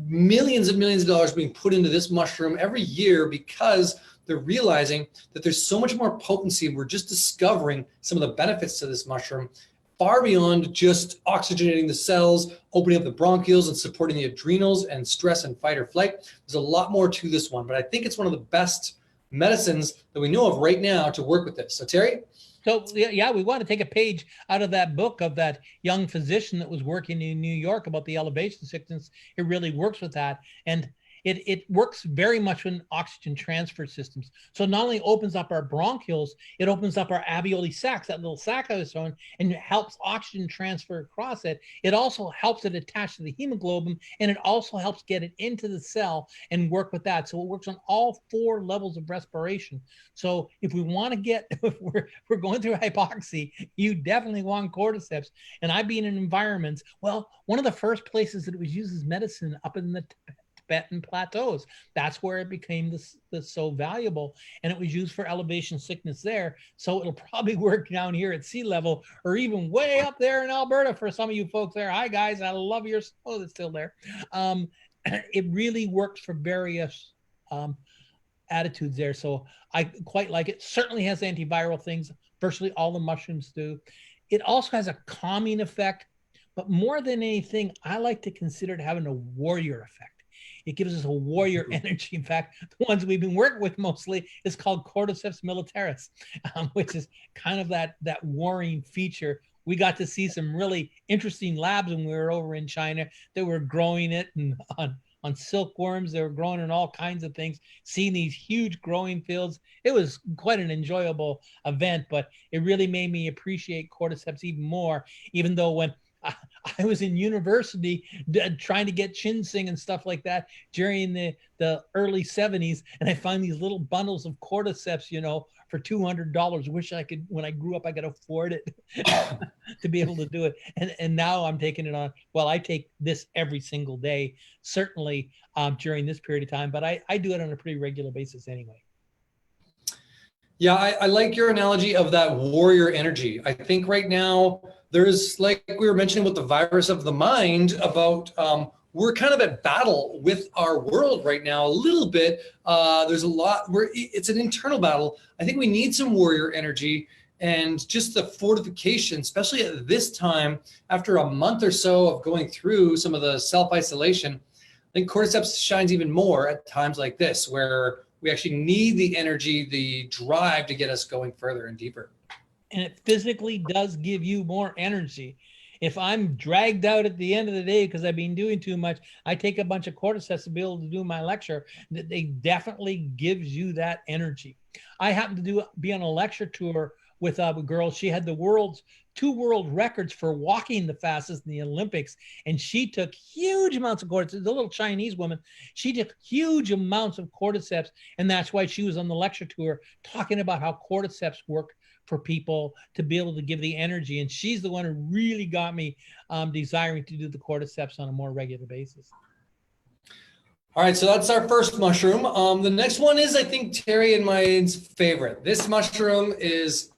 millions and millions of dollars being put into this mushroom every year because they're realizing that there's so much more potency. We're just discovering some of the benefits to this mushroom far beyond just oxygenating the cells, opening up the bronchioles and supporting the adrenals and stress and fight or flight. There's a lot more to this one, but I think it's one of the best medicines that we know of right now to work with this. So Terry? So yeah, we want to take a page out of that book of that young physician that was working in New York about the elevation sickness. It really works with that. And it works very much in oxygen transfer systems. So it not only opens up our bronchioles, it opens up our alveoli sacs, that little sac I was showing, and it helps oxygen transfer across it. It also helps it attach to the hemoglobin, and it also helps get it into the cell and work with that. So it works on all 4 levels of respiration. So if we want to get, if we're going through hypoxia, you definitely want cordyceps. And I've been in environments, well, one of the first places that it was used as medicine up in the Tibetan plateaus. That's where it became so valuable, and it was used for elevation sickness there. So it'll probably work down here at sea level, or even way up there in Alberta for some of you folks there. Hi guys, I love your snow that's still there. It really works for various attitudes there. So I quite like it. Certainly has antiviral things. Virtually all the mushrooms do. It also has a calming effect, but more than anything, I like to consider it having a warrior effect. It gives us a warrior energy. In fact, the ones we've been working with mostly is called Cordyceps militaris, which is kind of that warring feature. We got to see some really interesting labs when we were over in China that were growing it and on silkworms. They were growing in all kinds of things, seeing these huge growing fields. It was quite an enjoyable event, but it really made me appreciate cordyceps even more, even though when I was in university trying to get ginseng and stuff like that during the early 70s, and I found these little bundles of cordyceps, for $200. Wish I could, when I grew up, I could afford it to be able to do it. And now I'm taking it on. Well, I take this every single day, certainly during this period of time, but I do it on a pretty regular basis anyway. Yeah, I like your analogy of that warrior energy. I think right now there's, like we were mentioning about the virus of the mind, about we're kind of at battle with our world right now a little bit. There's a lot where it's an internal battle. I think we need some warrior energy and just the fortification, especially at this time, after a month or so of going through some of the self-isolation. I think cordyceps shines even more at times like this, where we actually need the energy, the drive to get us going further and deeper. And it physically does give you more energy. If I'm dragged out at the end of the day because I've been doing too much, I take a bunch of cordyceps to be able to do my lecture. They definitely gives you that energy. I happened to be on a lecture tour with a girl. She had the two world records for walking the fastest in the Olympics, and she took huge amounts of cordyceps. The little Chinese woman, she took huge amounts of cordyceps, and that's why she was on the lecture tour talking about how cordyceps work for people to be able to give the energy. And she's the one who really got me desiring to do the cordyceps on a more regular basis. All right, so that's our first mushroom. The next one is, I think, Terry and my favorite. This mushroom is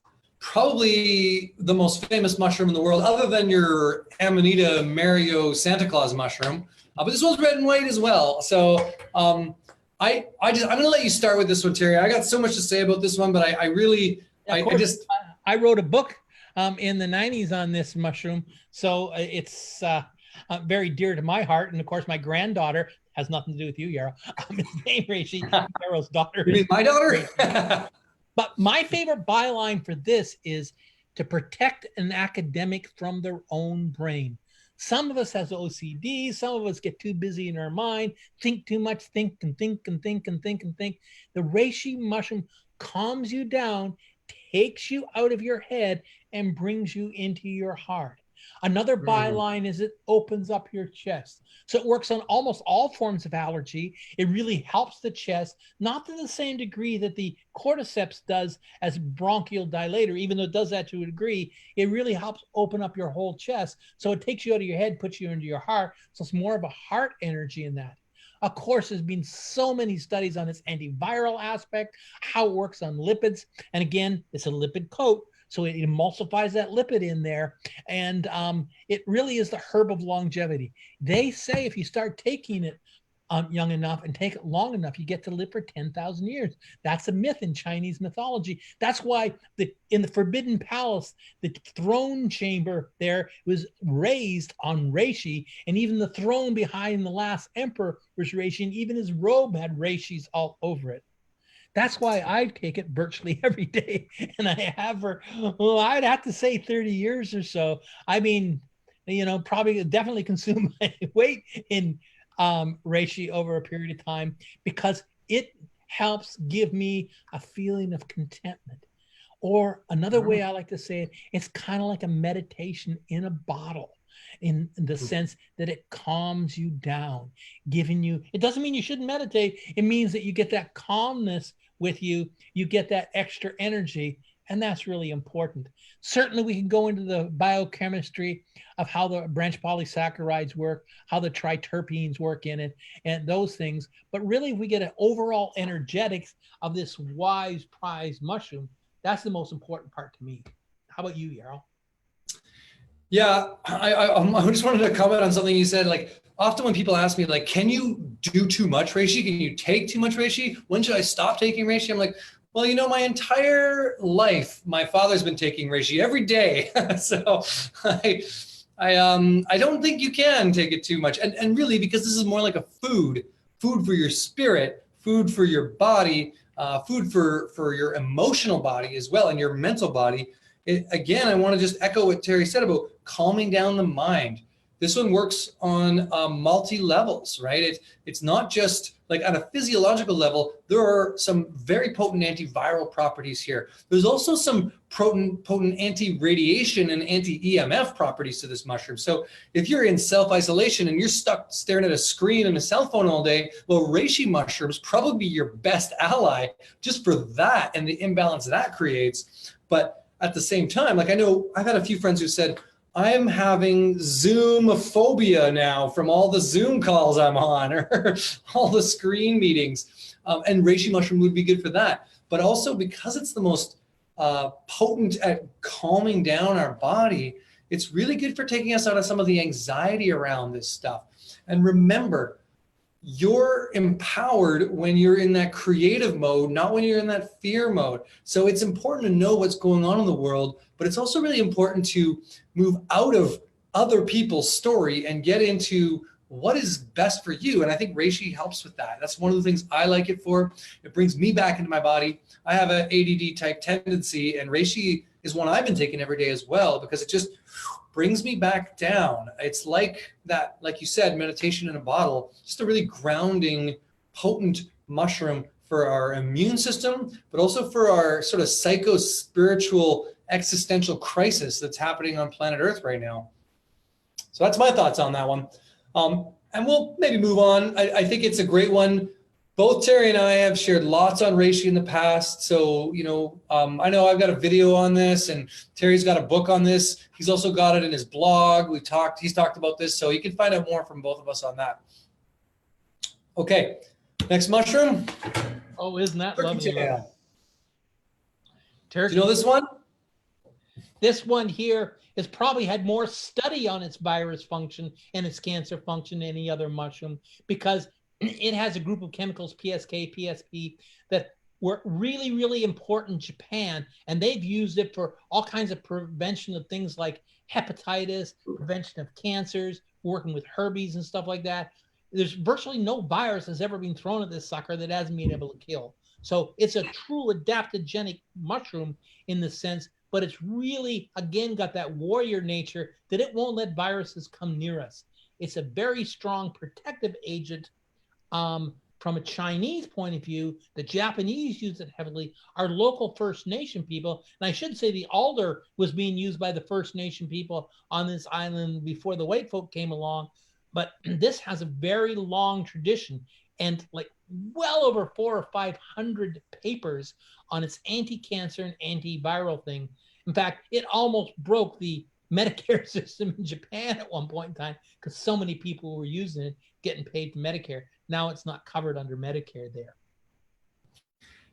probably the most famous mushroom in the world, other than your Amanita Mario Santa Claus mushroom. But this one's red and white as well. So I'm going to let you start with this one, Terry. I got so much to say about this one, but I wrote a book in the 90s on this mushroom, so it's very dear to my heart. And of course, my granddaughter, has nothing to do with you, Yarrow. His name Reishi, Yarrow's daughter. You mean my daughter? But my favorite byline for this is to protect an academic from their own brain. Some of us has OCD. Some of us get too busy in our mind, think too much, think and think and think and think and think. The reishi mushroom calms you down, takes you out of your head, and brings you into your heart. Another byline is it opens up your chest. So it works on almost all forms of allergy. It really helps the chest, not to the same degree that the cordyceps does as bronchial dilator, even though it does that to a degree. It really helps open up your whole chest. So it takes you out of your head, puts you into your heart. So it's more of a heart energy in that. Of course, there's been so many studies on its antiviral aspect, how it works on lipids. And again, it's a lipid coat. So it emulsifies that lipid in there. And it really is the herb of longevity. They say if you start taking it young enough and take it long enough, you get to live for 10,000 years. That's a myth in Chinese mythology. That's why in the Forbidden Palace, the throne chamber there was raised on reishi, and even the throne behind the last emperor was reishi, and even his robe had reishis all over it. That's why I take it virtually every day, and I have for, well, I'd have to say 30 years or so. I mean, probably definitely consume my weight in reishi over a period of time, because it helps give me a feeling of contentment. Or another way I like to say it, it's kind of like a meditation in a bottle, in the sense that it calms you down, giving you, it doesn't mean you shouldn't meditate. It means that you get that calmness with you, you get that extra energy, and that's really important. Certainly we can go into the biochemistry of how the branch polysaccharides work, how the triterpenes work in it, and those things. But really, if we get an overall energetics of this wise prize mushroom, that's the most important part to me. How about you, Yarrow? Yeah, I just wanted to comment on something you said. Like, often when people ask me, like, can you do too much reishi? Can you take too much reishi? When should I stop taking reishi? I'm like, well, my entire life, my father's been taking reishi every day. So I don't think you can take it too much. And really, because this is more like a food for your spirit, food for your body, food for your emotional body as well, and your mental body. Again, I want to just echo what Terry said about calming down the mind. This one works on multi levels, right? It's not just like on a physiological level. There are some very potent antiviral properties here. There's also some potent anti-radiation and anti-EMF properties to this mushroom. So if you're in self-isolation and you're stuck staring at a screen and a cell phone all day, well, reishi mushrooms probably be your best ally just for that and the imbalance that creates. But at the same time, like, I know I've had a few friends who said, I'm having Zoom phobia now from all the Zoom calls I'm on, or all the screen meetings. And reishi mushroom would be good for that. But also, because it's the most potent at calming down our body, It's really good for taking us out of some of the anxiety around this stuff. And remember, you're empowered when you're in that creative mode, not when you're in that fear mode. So it's important to know what's going on in the world, but it's also really important to move out of other people's story and get into what is best for you. And I think reishi helps with that. That's one of the things I like it for. It brings me back into my body. I have an ADD type tendency, and reishi is one I've been taking every day as well, because it just brings me back down. It's like that, like you said, meditation in a bottle, just a really grounding, potent mushroom for our immune system, but also for our sort of psycho-spiritual existential crisis that's happening on planet Earth right now. So that's my thoughts on that one. And we'll maybe move on. I think it's a great one. Both Terry and I have shared lots on reishi in the past. So, I know I've got a video on this, and Terry's got a book on this. He's also got it in his blog. He's talked about this, so you can find out more from both of us on that. Okay, next mushroom. Oh, isn't that lovely? Do you know this one? This one here has probably had more study on its virus function and its cancer function than any other mushroom, because it has a group of chemicals, PSK, PSP, that were really, really important in Japan. And they've used it for all kinds of prevention of things like hepatitis, prevention of cancers, working with herpes and stuff like that. There's virtually no virus that's ever been thrown at this sucker that hasn't been able to kill. So it's a true adaptogenic mushroom in the sense, but it's really, again, got that warrior nature that it won't let viruses come near us. It's a very strong protective agent. From a Chinese point of view, the Japanese use it heavily. Our local First Nation people, and I should say the alder was being used by the First Nation people on this island before the white folk came along. But this has a very long tradition, and like well over 400 or 500 papers on its anti-cancer and antiviral thing. In fact, it almost broke the Medicare system in Japan at one point in time because so many people were using it, getting paid for Medicare. Now it's not covered under Medicare there.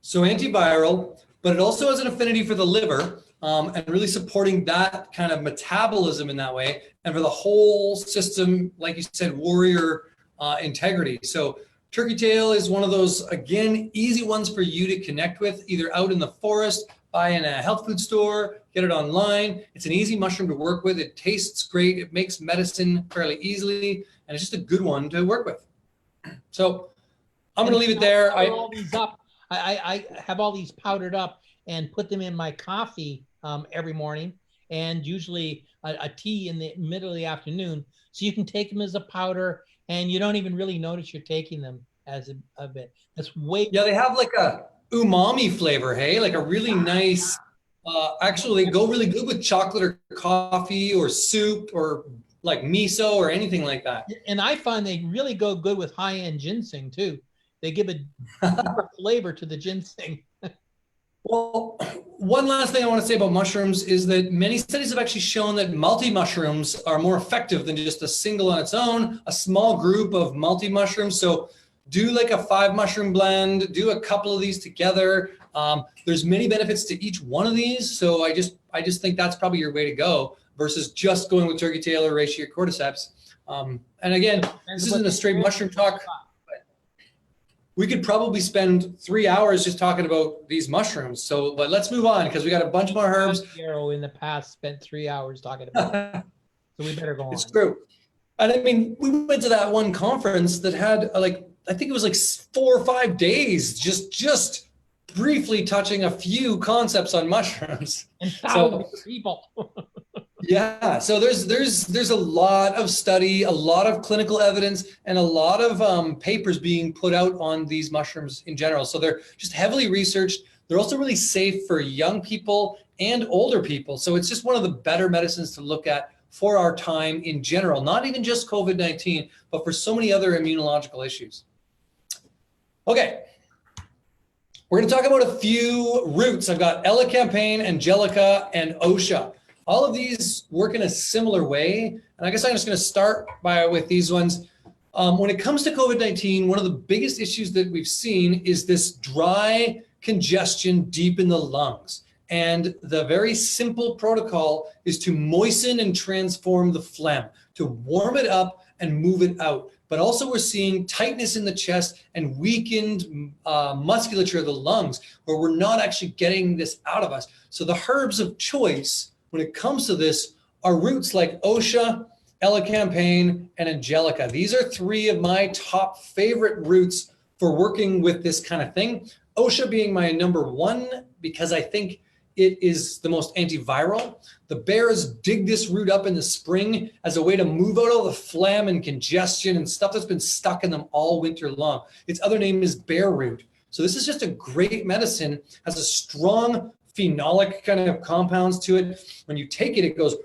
So antiviral, but it also has an affinity for the liver, and really supporting that kind of metabolism in that way, and for the whole system, like you said, warrior integrity. So turkey tail is one of those, again, easy ones for you to connect with, either out in the forest, buy in a health food store, get it online. It's an easy mushroom to work with. It tastes great. It makes medicine fairly easily, and it's just a good one to work with. So I'm going to leave it there. I have all these powdered up and put them in my coffee every morning, and usually a tea in the middle of the afternoon. So you can take them as a powder, and you don't even really notice you're taking them as a bit. That's way. Yeah, they have like a umami flavor, hey? Like a really nice, actually they go really good with chocolate or coffee or soup or like miso or anything like that. And I find they really go good with high-end ginseng too. They give a different flavor to the ginseng. Well, one last thing I want to say about mushrooms is that many studies have actually shown that multi-mushrooms are more effective than just a single on its own, a small group of multi-mushrooms. So do like a 5-mushroom blend, do a couple of these together. There's many benefits to each one of these. So I just think that's probably your way to go versus just going with turkey tail or reishi or cordyceps. And again, this isn't a straight mushroom talk. We could probably spend 3 hours just talking about these mushrooms. So, but let's move on because we got a bunch more herbs. Yarrow in the past spent 3 hours talking about it. So we better go on. It's true. And I mean, we went to that one conference that had I think it was like 4 or 5 days, just briefly touching a few concepts on mushrooms. And thousands of people. Yeah, so there's a lot of study, a lot of clinical evidence, and a lot of papers being put out on these mushrooms in general. So they're just heavily researched. They're also really safe for young people and older people. So it's just one of the better medicines to look at for our time in general, not even just COVID-19, but for so many other immunological issues. Okay, we're going to talk about a few roots. I've got Elecampane, Angelica, and Osha. All of these work in a similar way. And I guess I'm just going to start with these ones. When it comes to COVID-19, one of the biggest issues that we've seen is this dry congestion deep in the lungs. And the very simple protocol is to moisten and transform the phlegm, to warm it up and move it out. But also we're seeing tightness in the chest and weakened musculature of the lungs, where we're not actually getting this out of us. So the herbs of choice when it comes to this are roots like Osha, Elecampane, and Angelica. These are three of my top favorite roots for working with this kind of thing. Osha being my number one because I think it is the most antiviral. The bears dig this root up in the spring as a way to move out all the phlegm and congestion and stuff that's been stuck in them all winter long. Its other name is bear root. So this is just a great medicine, has a strong phenolic kind of compounds to it. When you take it, it goes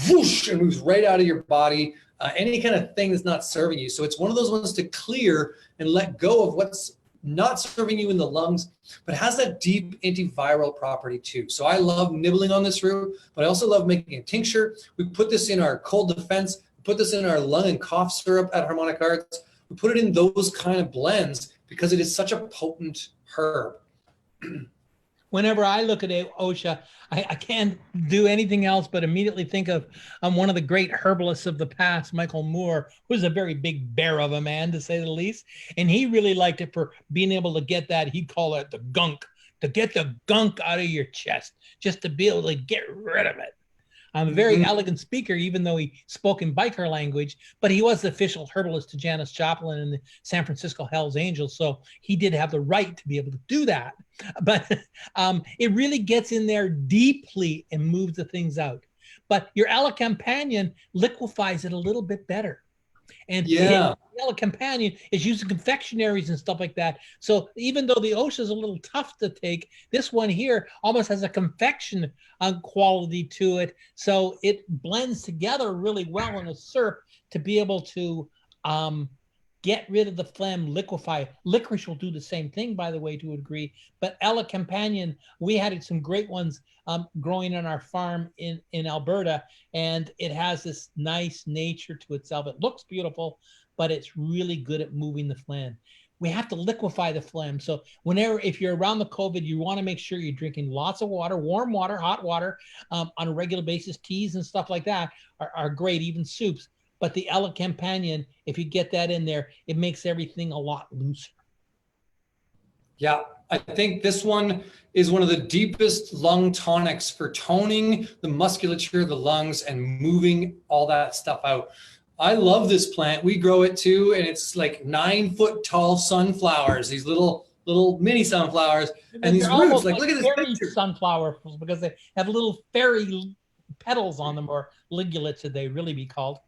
whoosh and moves right out of your body, any kind of thing that's not serving you. So it's one of those ones to clear and let go of what's not serving you in the lungs, but has that deep antiviral property too. So I love nibbling on this root, but I also love making a tincture. We put this in our cold defense, put this in our lung and cough syrup at Harmonic Arts. We put it in those kind of blends because it is such a potent herb. Whenever I look at Osha, I can't do anything else but immediately think of one of the great herbalists of the past, Michael Moore, who was a very big bear of a man, to say the least. And he really liked it for being able to get that, he'd call it the gunk, to get the gunk out of your chest, just to be able to get rid of it. A very elegant speaker, even though he spoke in biker language, but he was the official herbalist to Janis Joplin and the San Francisco Hells Angels. So he did have the right to be able to do that. But it really gets in there deeply and moves the things out. But your Elecampane liquefies it a little bit better. And the Elecampane is used in confectionaries and stuff like that. So even though the Osha is a little tough to take, this one here almost has a confection quality to it. So it blends together really well in a syrup to be able to get rid of the phlegm, liquefy. Licorice will do the same thing, by the way, to a degree. But Elecampane, we had some great ones growing on our farm in Alberta, and it has this nice nature to itself. It looks beautiful, but it's really good at moving the phlegm. We have to liquefy the phlegm. So if you're around the COVID, you want to make sure you're drinking lots of water, warm water, hot water on a regular basis. Teas and stuff like that are great, even soups. But the Elecampane, if you get that in there, it makes everything a lot looser. Yeah, I think this one is one of the deepest lung tonics for toning the musculature of the lungs and moving all that stuff out. I love this plant. We grow it too, and it's like 9-foot tall sunflowers, these little mini sunflowers, and these roots. Like look at this picture. Sunflower, because they have little fairy petals on them, or ligulates, should they really be called.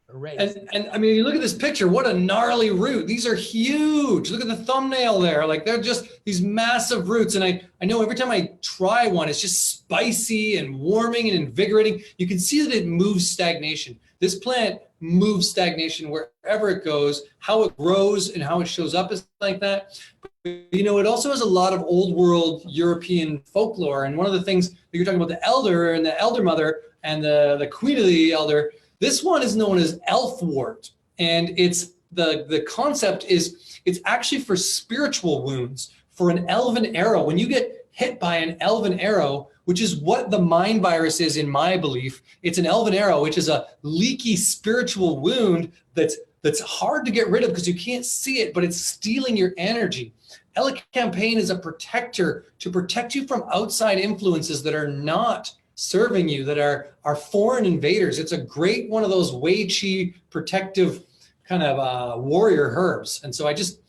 And I mean, you look at this picture, what a gnarly root. These are huge. Look at the thumbnail there. Like they're just these massive roots. And I know every time I try one, it's just spicy and warming and invigorating. You can see that it moves stagnation. This plant moves stagnation wherever it goes. How it grows and how it shows up is like that. But, you know, it also has a lot of old world European folklore. And one of the things that you're talking about, the elder and the elder mother and the queen of the elder, this one is known as elfwort, and it's the concept is it's actually for spiritual wounds, for an elven arrow. When you get hit by an elven arrow, which is what the mind virus is in my belief, it's an elven arrow, which is a leaky spiritual wound that's hard to get rid of because you can't see it, but it's stealing your energy. Elecampane is a protector to protect you from outside influences that are not serving you, that are foreign invaders. It's a great one of those Wei Qi protective kind of warrior herbs. And so I just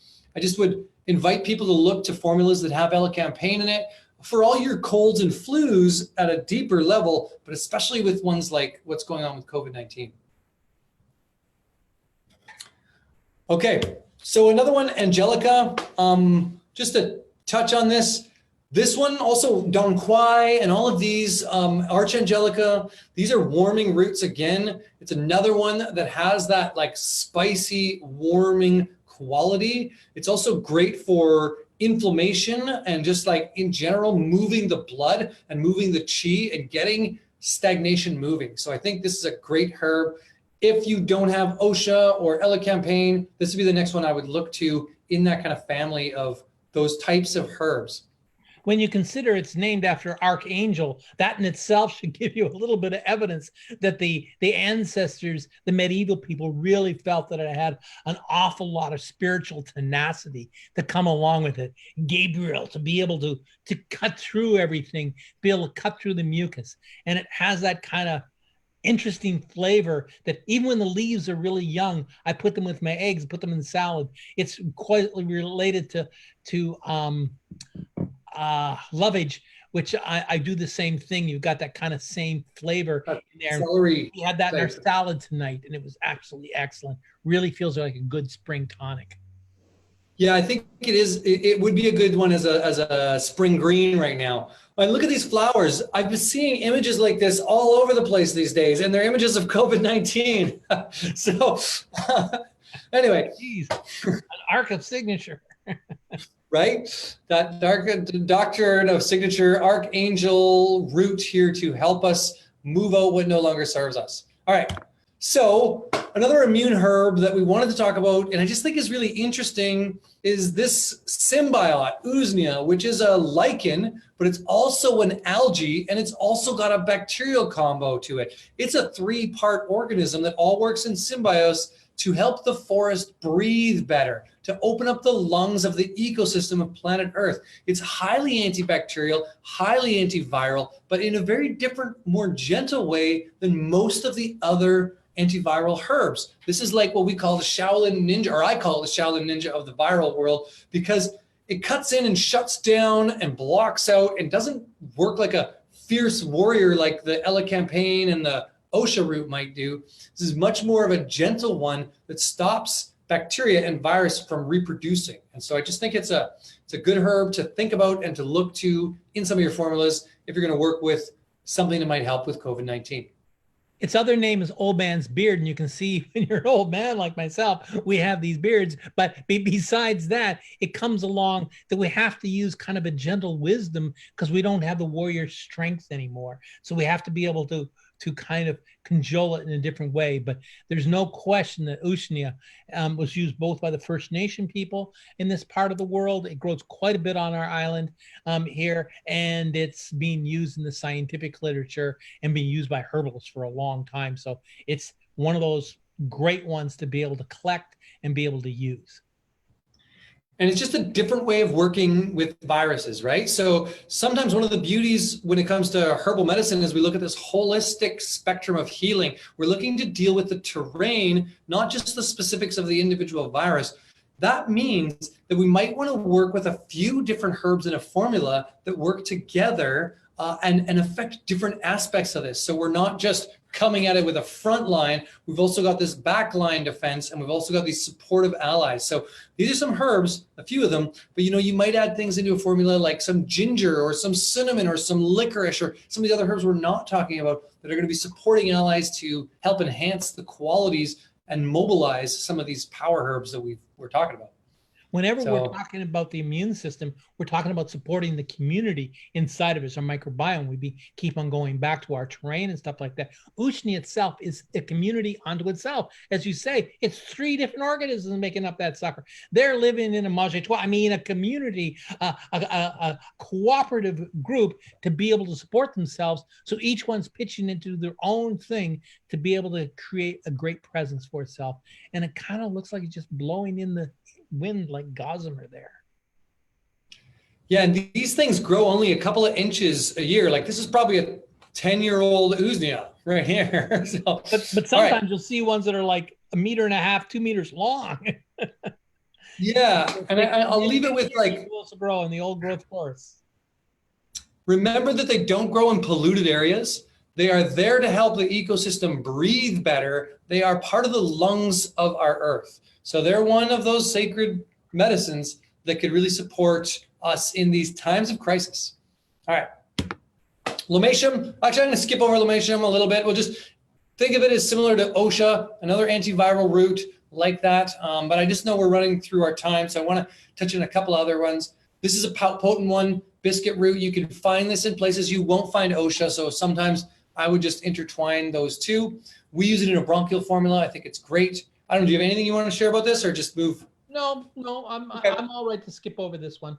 would invite people to look to formulas that have Elecampane in it for all your colds and flus at a deeper level, but especially with ones like what's going on with COVID-19. Okay, so another one, Angelica, just to touch on this. This one also, Don Quai and all of these, Arch Angelica, these are warming roots again. It's another one that has that like spicy, warming quality. It's also great for inflammation and just like in general, moving the blood and moving the chi and getting stagnation moving. So I think this is a great herb. If you don't have Osha or Elecampane, this would be the next one I would look to in that kind of family of those types of herbs. when you consider it's named after Archangel, that in itself should give you a little bit of evidence that the ancestors, the medieval people, really felt that it had an awful lot of spiritual tenacity to come along with it. Gabriel, to be able to cut through everything, be able to cut through the mucus. And it has that kind of interesting flavor that even when the leaves are really young, I put them with my eggs, put them in salad. It's quite related to lovage, which I do the same thing. You've got that kind of same flavor in there. Celery. We had that in our salad tonight, and it was absolutely excellent. Really feels like a good spring tonic. Yeah, I think it is. It would be a good one as a spring green right now. And look at these flowers. I've been seeing images like this all over the place these days, and they're images of COVID-19. So anyway. Jeez, an arc of signature. Right? That doctrine of signature archangel root here to help us move out what no longer serves us. All right. So another immune herb that we wanted to talk about, and I just think is really interesting, is this symbiont, Usnea, which is a lichen, but it's also an algae, and it's also got a bacterial combo to it. It's a 3-part organism that all works in symbiosis to help the forest breathe better, to open up the lungs of the ecosystem of planet Earth. It's highly antibacterial, highly antiviral, but in a very different, more gentle way than most of the other antiviral herbs. This is like what we call the Xiaolin Ninja, or I call it the Xiaolin Ninja of the viral world, because it cuts in and shuts down and blocks out and doesn't work like a fierce warrior like the elecampane and the OSHA root might do. This is much more of a gentle one that stops bacteria and virus from reproducing. And so I just think it's a good herb to think about and to look to in some of your formulas if you're going to work with something that might help with COVID-19. Its other name is old man's beard, and you can see when you're an old man like myself, we have these beards. But besides that, it comes along that we have to use kind of a gentle wisdom because we don't have the warrior strength anymore. So we have to be able to kind of cajole it in a different way. But there's no question that Usnea was used both by the First Nation people in this part of the world. It grows quite a bit on our island here, and it's being used in the scientific literature and being used by herbalists for a long time. So it's one of those great ones to be able to collect and be able to use. And it's just a different way of working with viruses, right? So sometimes one of the beauties when it comes to herbal medicine is we look at this holistic spectrum of healing. We're looking to deal with the terrain, not just the specifics of the individual virus. That means that we might want to work with a few different herbs in a formula that work together and affect different aspects of this. So we're not just coming at it with a front line. We've also got this back line defense, and we've also got these supportive allies. So these are some herbs, a few of them, but you might add things into a formula like some ginger or some cinnamon or some licorice or some of the other herbs we're not talking about that are going to be supporting allies to help enhance the qualities and mobilize some of these power herbs that we're talking about. Whenever we're talking about the immune system, we're talking about supporting the community inside of us, our microbiome. We keep on going back to our terrain and stuff like that. Usnea itself is a community unto itself. As you say, it's 3 different organisms making up that sucker. They're living in a mage-trois, a community, a cooperative group to be able to support themselves. So each one's pitching into their own thing to be able to create a great presence for itself. And it kind of looks like it's just blowing in the wind like gossamer there. Yeah, and these things grow only a couple of inches a year. Like this is probably a 10-year-old Usnea right here. So, but sometimes you'll see ones that are like 1.5 meters, 2 meters long. Yeah, and I'll leave it with like to grow in the old growth forests. Remember that they don't grow in polluted areas. They are there to help the ecosystem breathe better. They are part of the lungs of our earth. So they're one of those sacred medicines that could really support us in these times of crisis. All right. Lomatium. Actually, I'm going to skip over Lomatium a little bit. We'll just think of it as similar to OSHA, another antiviral root like that. But I just know we're running through our time, so I want to touch on a couple other ones. This is a potent one, Biscuit Root. You can find this in places you won't find OSHA, so sometimes I would just intertwine those two. We use it in a bronchial formula. I think it's great. I don't know, do you have anything you want to share about this or just move? No, I'm all right to skip over this one.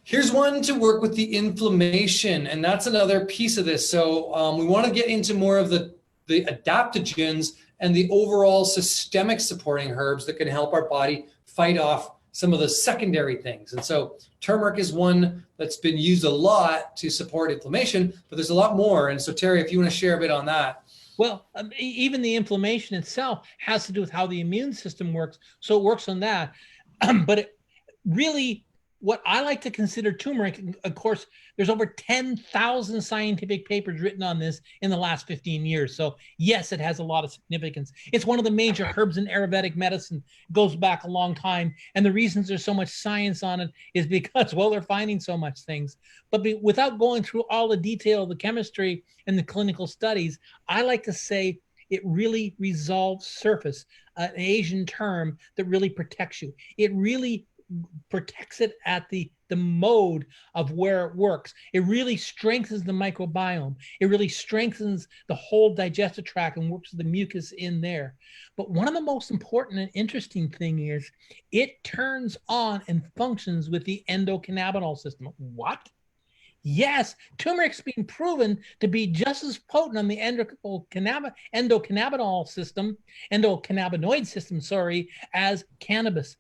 Here's one to work with the inflammation, and that's another piece of this. So we want to get into more of the adaptogens and the overall systemic supporting herbs that can help our body fight off some of the secondary things. And so turmeric is one that's been used a lot to support inflammation, but there's a lot more. And so Terry, if you want to share a bit on that. Well, even the inflammation itself has to do with how the immune system works. So it works on that. But it really, what I like to consider turmeric, of course, there's over 10,000 scientific papers written on this in the last 15 years. So yes, it has a lot of significance. It's one of the major herbs in Ayurvedic medicine. It goes back a long time. And the reasons there's so much science on it is because, well, they're finding so much things. But without going through all the detail of the chemistry and the clinical studies, I like to say it really resolves surface, an Asian term that really protects you. It really protects it at the mode of where it works. It really strengthens the microbiome. It really strengthens the whole digestive tract and works with the mucus in there. But one of the most important and interesting thing is it turns on and functions with the endocannabinol system. What? Yes, turmeric's been proven to be just as potent on the endocannabinol system, endocannabinoid system, sorry, as cannabis.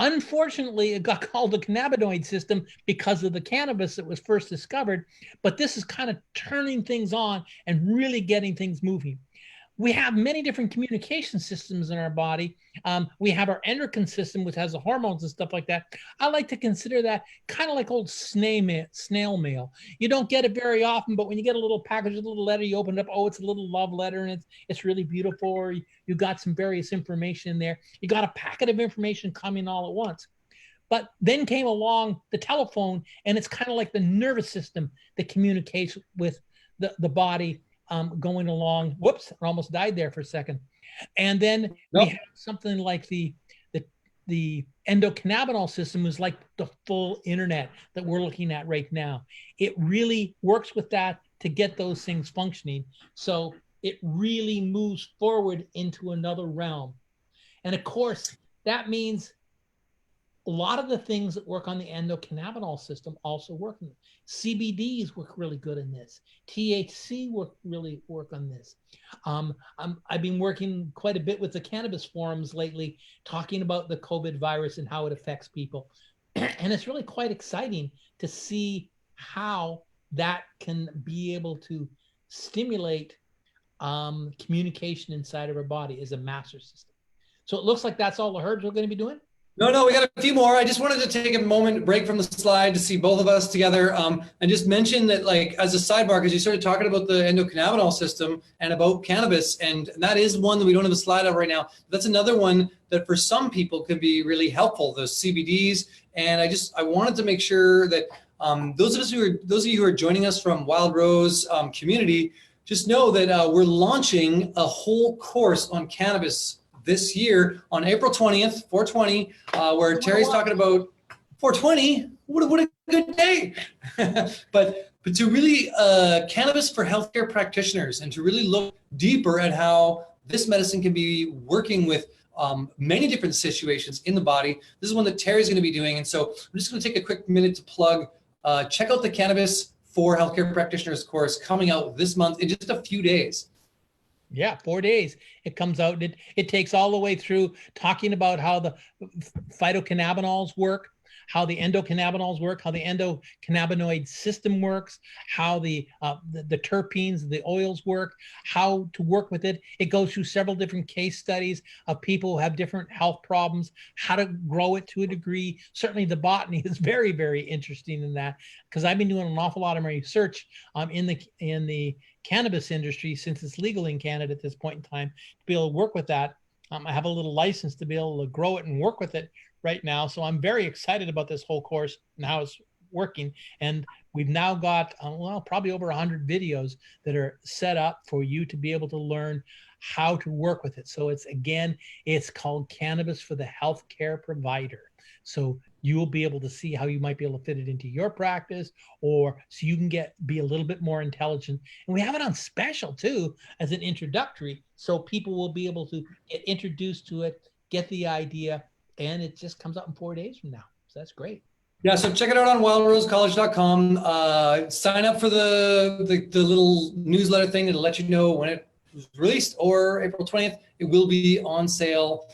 Unfortunately, it got called the cannabinoid system because of the cannabis that was first discovered, but this is kind of turning things on and really getting things moving. We have many different communication systems in our body. We have our endocrine system, which has the hormones and stuff like that. I like to consider that kind of like old snail mail. You don't get it very often, but when you get a little package, a little letter, you open it up, oh, it's a little love letter, and it's really beautiful, or you got some various information in there. You got a packet of information coming all at once. But then came along the telephone, and it's kind of like the nervous system that communicates with the body going along. Whoops, I almost died there for a second. And then we have something like the endocannabinol system is like the full internet that we're looking at right now. It really works with that to get those things functioning. So it really moves forward into another realm. And of course, that means a lot of the things that work on the endocannabinol system also work in it. CBDs work really good in this. THC really work on this. I've been working quite a bit with the cannabis forums lately, talking about the COVID virus and how it affects people. And it's really quite exciting to see how that can be able to stimulate communication inside of our body as a master system. So it looks like that's all the herbs we're going to be doing. No, we got a few more. I just wanted to take a moment, break from the slide to see both of us together, and just mention that, like, as a sidebar, because you started talking about the endocannabinol system and about cannabis, and that is one that we don't have a slide of right now. That's another one that for some people could be really helpful, those CBDs. And I wanted to make sure that those of you who are joining us from Wild Rose community, just know that we're launching a whole course on cannabis this year on April 20th, 420, where Terry's talking about 420. What a good day. but to really cannabis for healthcare practitioners, and to really look deeper at how this medicine can be working with many different situations in the body. This is one that Terry's going to be doing. And so I'm just going to take a quick minute to plug, check out the Cannabis for Healthcare Practitioners course coming out this month in just a few days. Yeah, 4 days. It comes out. It takes all the way through talking about how the phytocannabinols work, how the endocannabinols work, how the endocannabinoid system works, how the terpenes, the oils work, how to work with it. It goes through several different case studies of people who have different health problems, how to grow it to a degree. Certainly the botany is very, very interesting in that, because I've been doing an awful lot of my research in the cannabis industry since it's legal in Canada at this point in time to be able to work with that. I have a little license to be able to grow it and work with it right now. So I'm very excited about this whole course and how it's working. And we've now got, probably over 100 videos that are set up for you to be able to learn how to work with it. So it's called Cannabis for the Healthcare Provider. So you will be able to see how you might be able to fit it into your practice, or so you can be a little bit more intelligent. And we have it on special too, as an introductory. So people will be able to get introduced to it, get the idea, and it just comes out in 4 days from now. So that's great. Yeah, so check it out on wildrosecollege.com. Sign up for the little newsletter thing. It'll let you know when it was released, or April 20th, it will be on sale.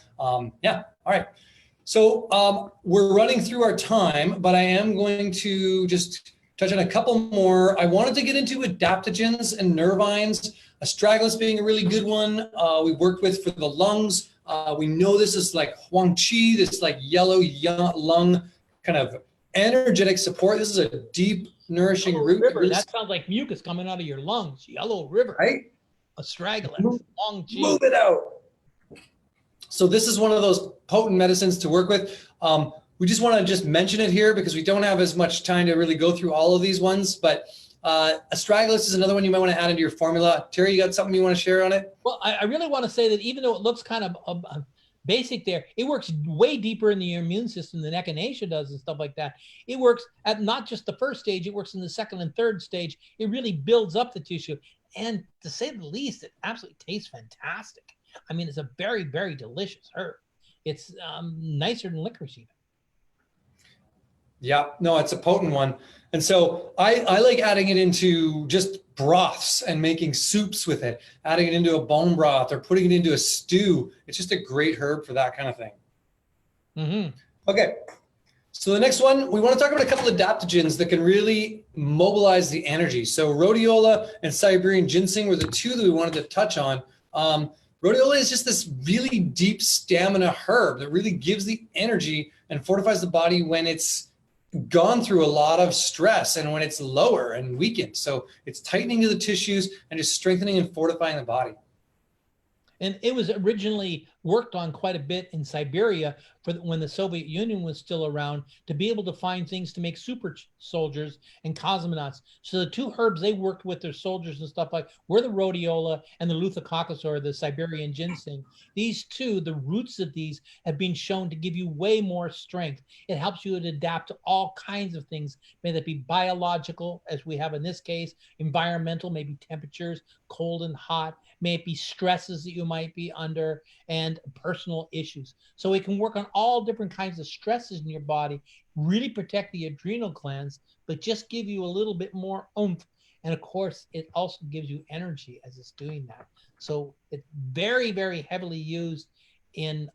Yeah, all right. So we're running through our time, but I am going to just touch on a couple more. I wanted to get into adaptogens and nervines, astragalus being a really good one. We worked with for the lungs. We know this is like Huang Qi, this like yellow lung kind of energetic support. This is a deep, nourishing root. River. That sounds like mucus coming out of your lungs. Yellow river. Right? Astragalus. Huang Qi. Move it out. So this is one of those potent medicines to work with. We just want to just mention it here because we don't have as much time to really go through all of these ones. But astragalus is another one you might want to add into your formula. Terry, you got something you want to share on it? Well, I really want to say that even though it looks kind of basic there, it works way deeper in the immune system than Echinacea does and stuff like that. It works at not just the first stage, it works in the second and third stage. It really builds up the tissue. And to say the least, it absolutely tastes fantastic. I mean, it's a very, very delicious herb. It's nicer than licorice even. Yeah, no, it's a potent one. And so I like adding it into just broths and making soups with it, adding it into a bone broth or putting it into a stew. It's just a great herb for that kind of thing. Mm-hmm. Okay, so the next one, we want to talk about a couple of adaptogens that can really mobilize the energy. So rhodiola and Siberian ginseng were the two that we wanted to touch on. Rhodiola is just this really deep stamina herb that really gives the energy and fortifies the body when it's gone through a lot of stress and when it's lower and weakened. So it's tightening to the tissues and just strengthening and fortifying the body. And it was originally worked on quite a bit in Siberia when the Soviet Union was still around, to be able to find things to make super soldiers and cosmonauts. So the two herbs they worked with their soldiers and stuff like were the rhodiola and the Eleutherococcus, or the Siberian ginseng. These two, the roots of these have been shown to give you way more strength. It helps you to adapt to all kinds of things, may that be biological, as we have in this case, environmental, maybe temperatures, cold and hot, may it be stresses that you might be under, and personal issues. So it can work on all different kinds of stresses in your body, really protect the adrenal glands, but just give you a little bit more oomph. And of course, it also gives you energy as it's doing that. So it's very, very heavily used in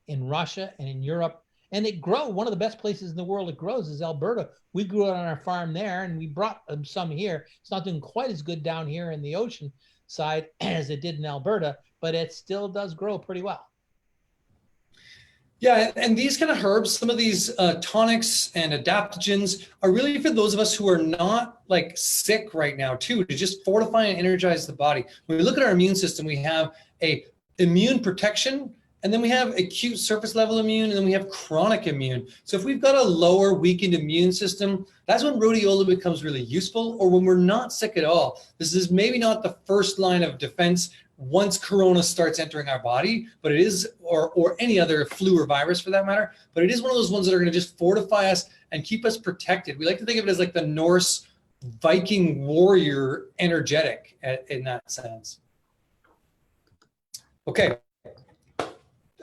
Russia and in Europe. And it grows, one of the best places in the world it grows is Alberta. We grew it on our farm there, and we brought some here. It's not doing quite as good down here in the ocean side as it did in Alberta, but it still does grow pretty well. Yeah, and these kind of herbs, some of these tonics and adaptogens are really for those of us who are not like sick right now too, to just fortify and energize the body. When we look at our immune system, we have a immune protection, and then we have acute surface level immune, and then we have chronic immune. So if we've got a lower weakened immune system, that's when rhodiola becomes really useful, or when we're not sick at all. This is maybe not the first line of defense once corona starts entering our body, but it is, or any other flu or virus for that matter, but it is one of those ones that are going to just fortify us and keep us protected. We like to think of it as like the Norse Viking warrior energetic in that sense. Okay.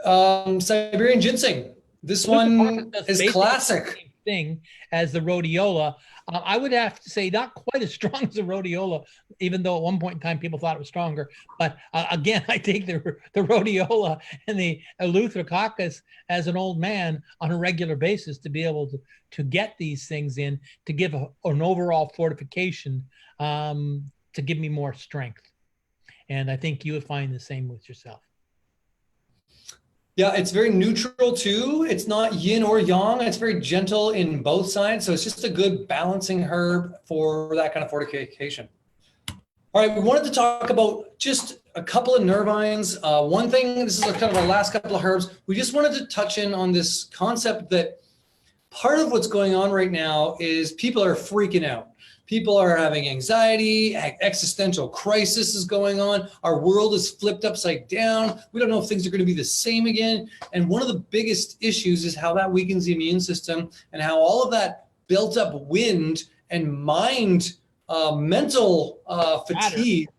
Siberian ginseng. This one is classic. Thing as the rhodiola. I would have to say not quite as strong as the rhodiola, even though at one point in time people thought it was stronger. But again, I take the rhodiola and the Eleutherococcus as an old man on a regular basis to be able to get these things in, to give an overall fortification, to give me more strength. And I think you would find the same with yourself. Yeah, it's very neutral too. It's not yin or yang. It's very gentle in both sides. So it's just a good balancing herb for that kind of fortification. All right, we wanted to talk about just a couple of nervines. One thing, this is kind of our last couple of herbs. We just wanted to touch in on this concept that part of what's going on right now is people are freaking out. People are having anxiety, existential crisis is going on. Our world is flipped upside down. We don't know if things are going to be the same again. And one of the biggest issues is how that weakens the immune system, and how all of that built up wind and mind, mental fatigue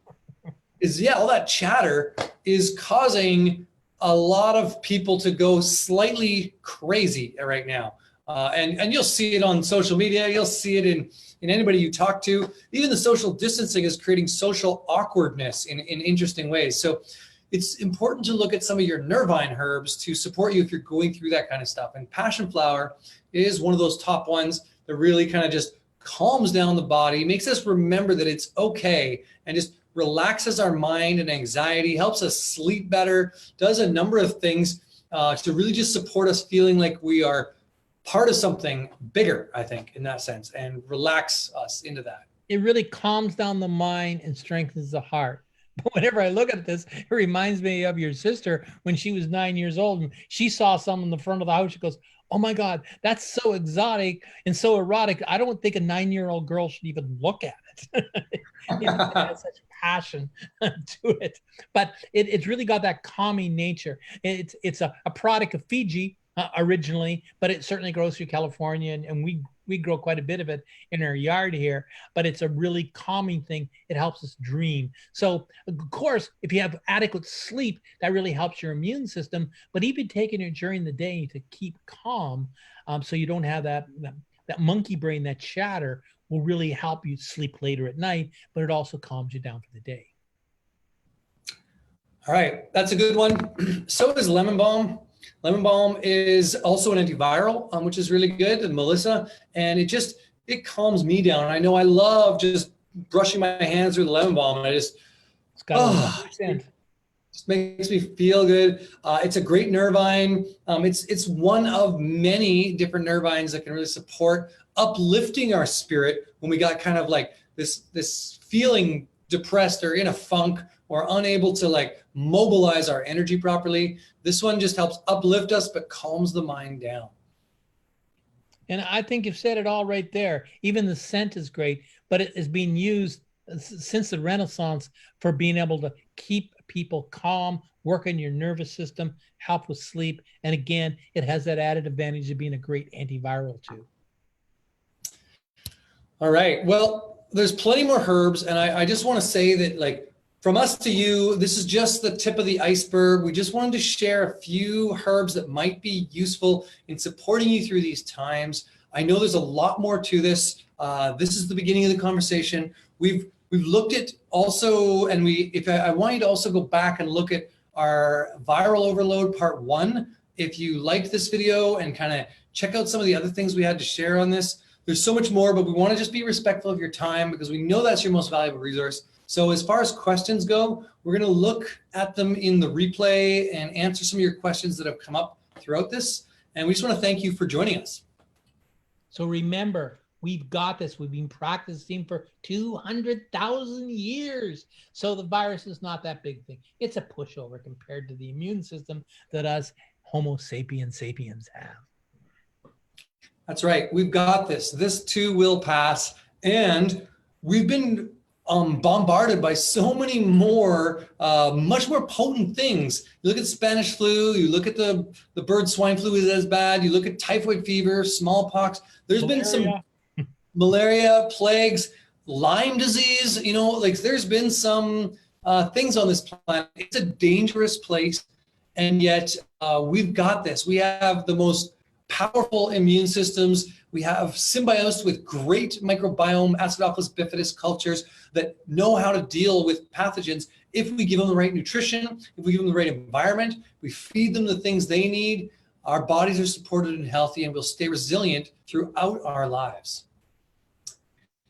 is, all that chatter is causing a lot of people to go slightly crazy right now. And you'll see it on social media. You'll see it in anybody you talk to. Even the social distancing is creating social awkwardness in interesting ways. So it's important to look at some of your nervine herbs to support you if you're going through that kind of stuff. And Passionflower is one of those top ones that really kind of just calms down the body, makes us remember that it's okay, and just relaxes our mind and anxiety, helps us sleep better, does a number of things to really just support us feeling like we are part of something bigger, I think, in that sense, and relax us into that. It really calms down the mind and strengthens the heart. But whenever I look at this, it reminds me of your sister when she was 9 years old and she saw some in the front of the house. She goes, "Oh my God, that's so exotic and so erotic. I don't think a 9-year-old girl should even look at it." It has such passion to it. But it's really got that calming nature. It's a product of Fiji originally, but it certainly grows through California, and we grow quite a bit of it in our yard here. But it's a really calming thing. It helps us dream. So of course, if you have adequate sleep, that really helps your immune system. But even taking it during the day to keep calm, so you don't have that monkey brain, that chatter, will really help you sleep later at night. But it also calms you down for the day. All right, that's a good one. So is lemon balm. Lemon balm is also an antiviral, which is really good, and Melissa, and it calms me down. I know I love just brushing my hands through the lemon balm, and it's got it just makes me feel good. It's a great nervine. It's one of many different nervines that can really support uplifting our spirit when we got kind of like this feeling depressed or in a funk or unable to like mobilize our energy properly. This one just helps uplift us, but calms the mind down. And I think you've said it all right there. Even the scent is great, but it is being used since the Renaissance for being able to keep people calm, work on your nervous system, help with sleep. And again, it has that added advantage of being a great antiviral too. All right. Well, there's plenty more herbs. And I just want to say that, like, from us to you, this is just the tip of the iceberg. We just wanted to share a few herbs that might be useful in supporting you through these times. I know there's a lot more to this. This is the beginning of the conversation. We've looked at also, and I want you to also go back and look at our viral overload part 1. If you liked this video, and kind of check out some of the other things we had to share on this. There's so much more, but we want to just be respectful of your time because we know that's your most valuable resource. So as far as questions go, we're going to look at them in the replay and answer some of your questions that have come up throughout this. And we just want to thank you for joining us. So remember, we've got this. We've been practicing for 200,000 years. So the virus is not that big thing. It's a pushover compared to the immune system that us Homo sapiens sapiens have. That's right. We've got this. This too will pass. And we've been bombarded by so many more, much more potent things. You look at Spanish flu, you look at the bird swine flu is as bad, you look at typhoid fever, smallpox. There's been some malaria, plagues, Lyme disease, there's been some things on this planet. It's a dangerous place. And yet we've got this. We have the most powerful immune systems. We have symbiosis with great microbiome, Acidophilus bifidus cultures that know how to deal with pathogens if we give them the right nutrition, if we give them the right environment, we feed them the things they need, our bodies are supported and healthy, and we'll stay resilient throughout our lives.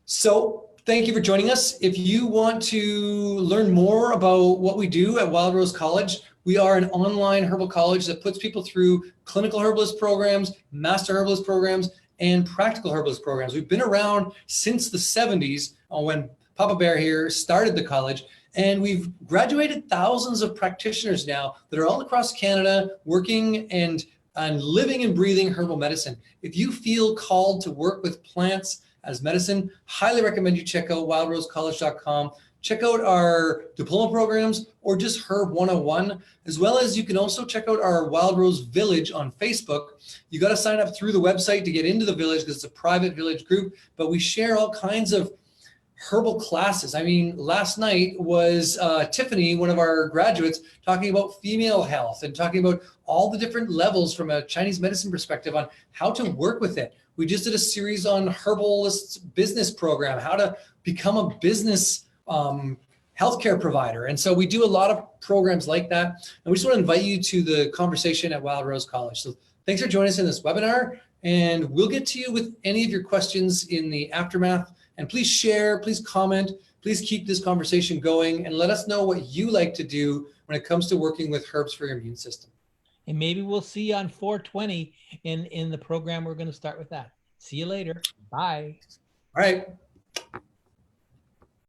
So thank you for joining us. If you want to learn more about what we do at Wild Rose College, we are an online herbal college that puts people through clinical herbalist programs, master herbalist programs, and practical herbalist programs. We've been around since the 70s when Papa Bear here started the college, and we've graduated thousands of practitioners now that are all across Canada working and living and breathing herbal medicine. If you feel called to work with plants as medicine, highly recommend you check out wildrosecollege.com. Check out our diploma programs or just Herb 101, as well as you can also check out our Wild Rose Village on Facebook. You got to sign up through the website to get into the village because it's a private village group, but we share all kinds of herbal classes. I mean, last night was Tiffany, one of our graduates, talking about female health and talking about all the different levels from a Chinese medicine perspective on how to work with it. We just did a series on Herbalist's business program, how to become a business healthcare provider. And so we do a lot of programs like that. And we just want to invite you to the conversation at Wild Rose College. So thanks for joining us in this webinar. And we'll get to you with any of your questions in the aftermath. And please share, please comment, please keep this conversation going and let us know what you like to do when it comes to working with herbs for your immune system. And maybe we'll see you on 420 in the program. We're going to start with that. See you later. Bye. All right.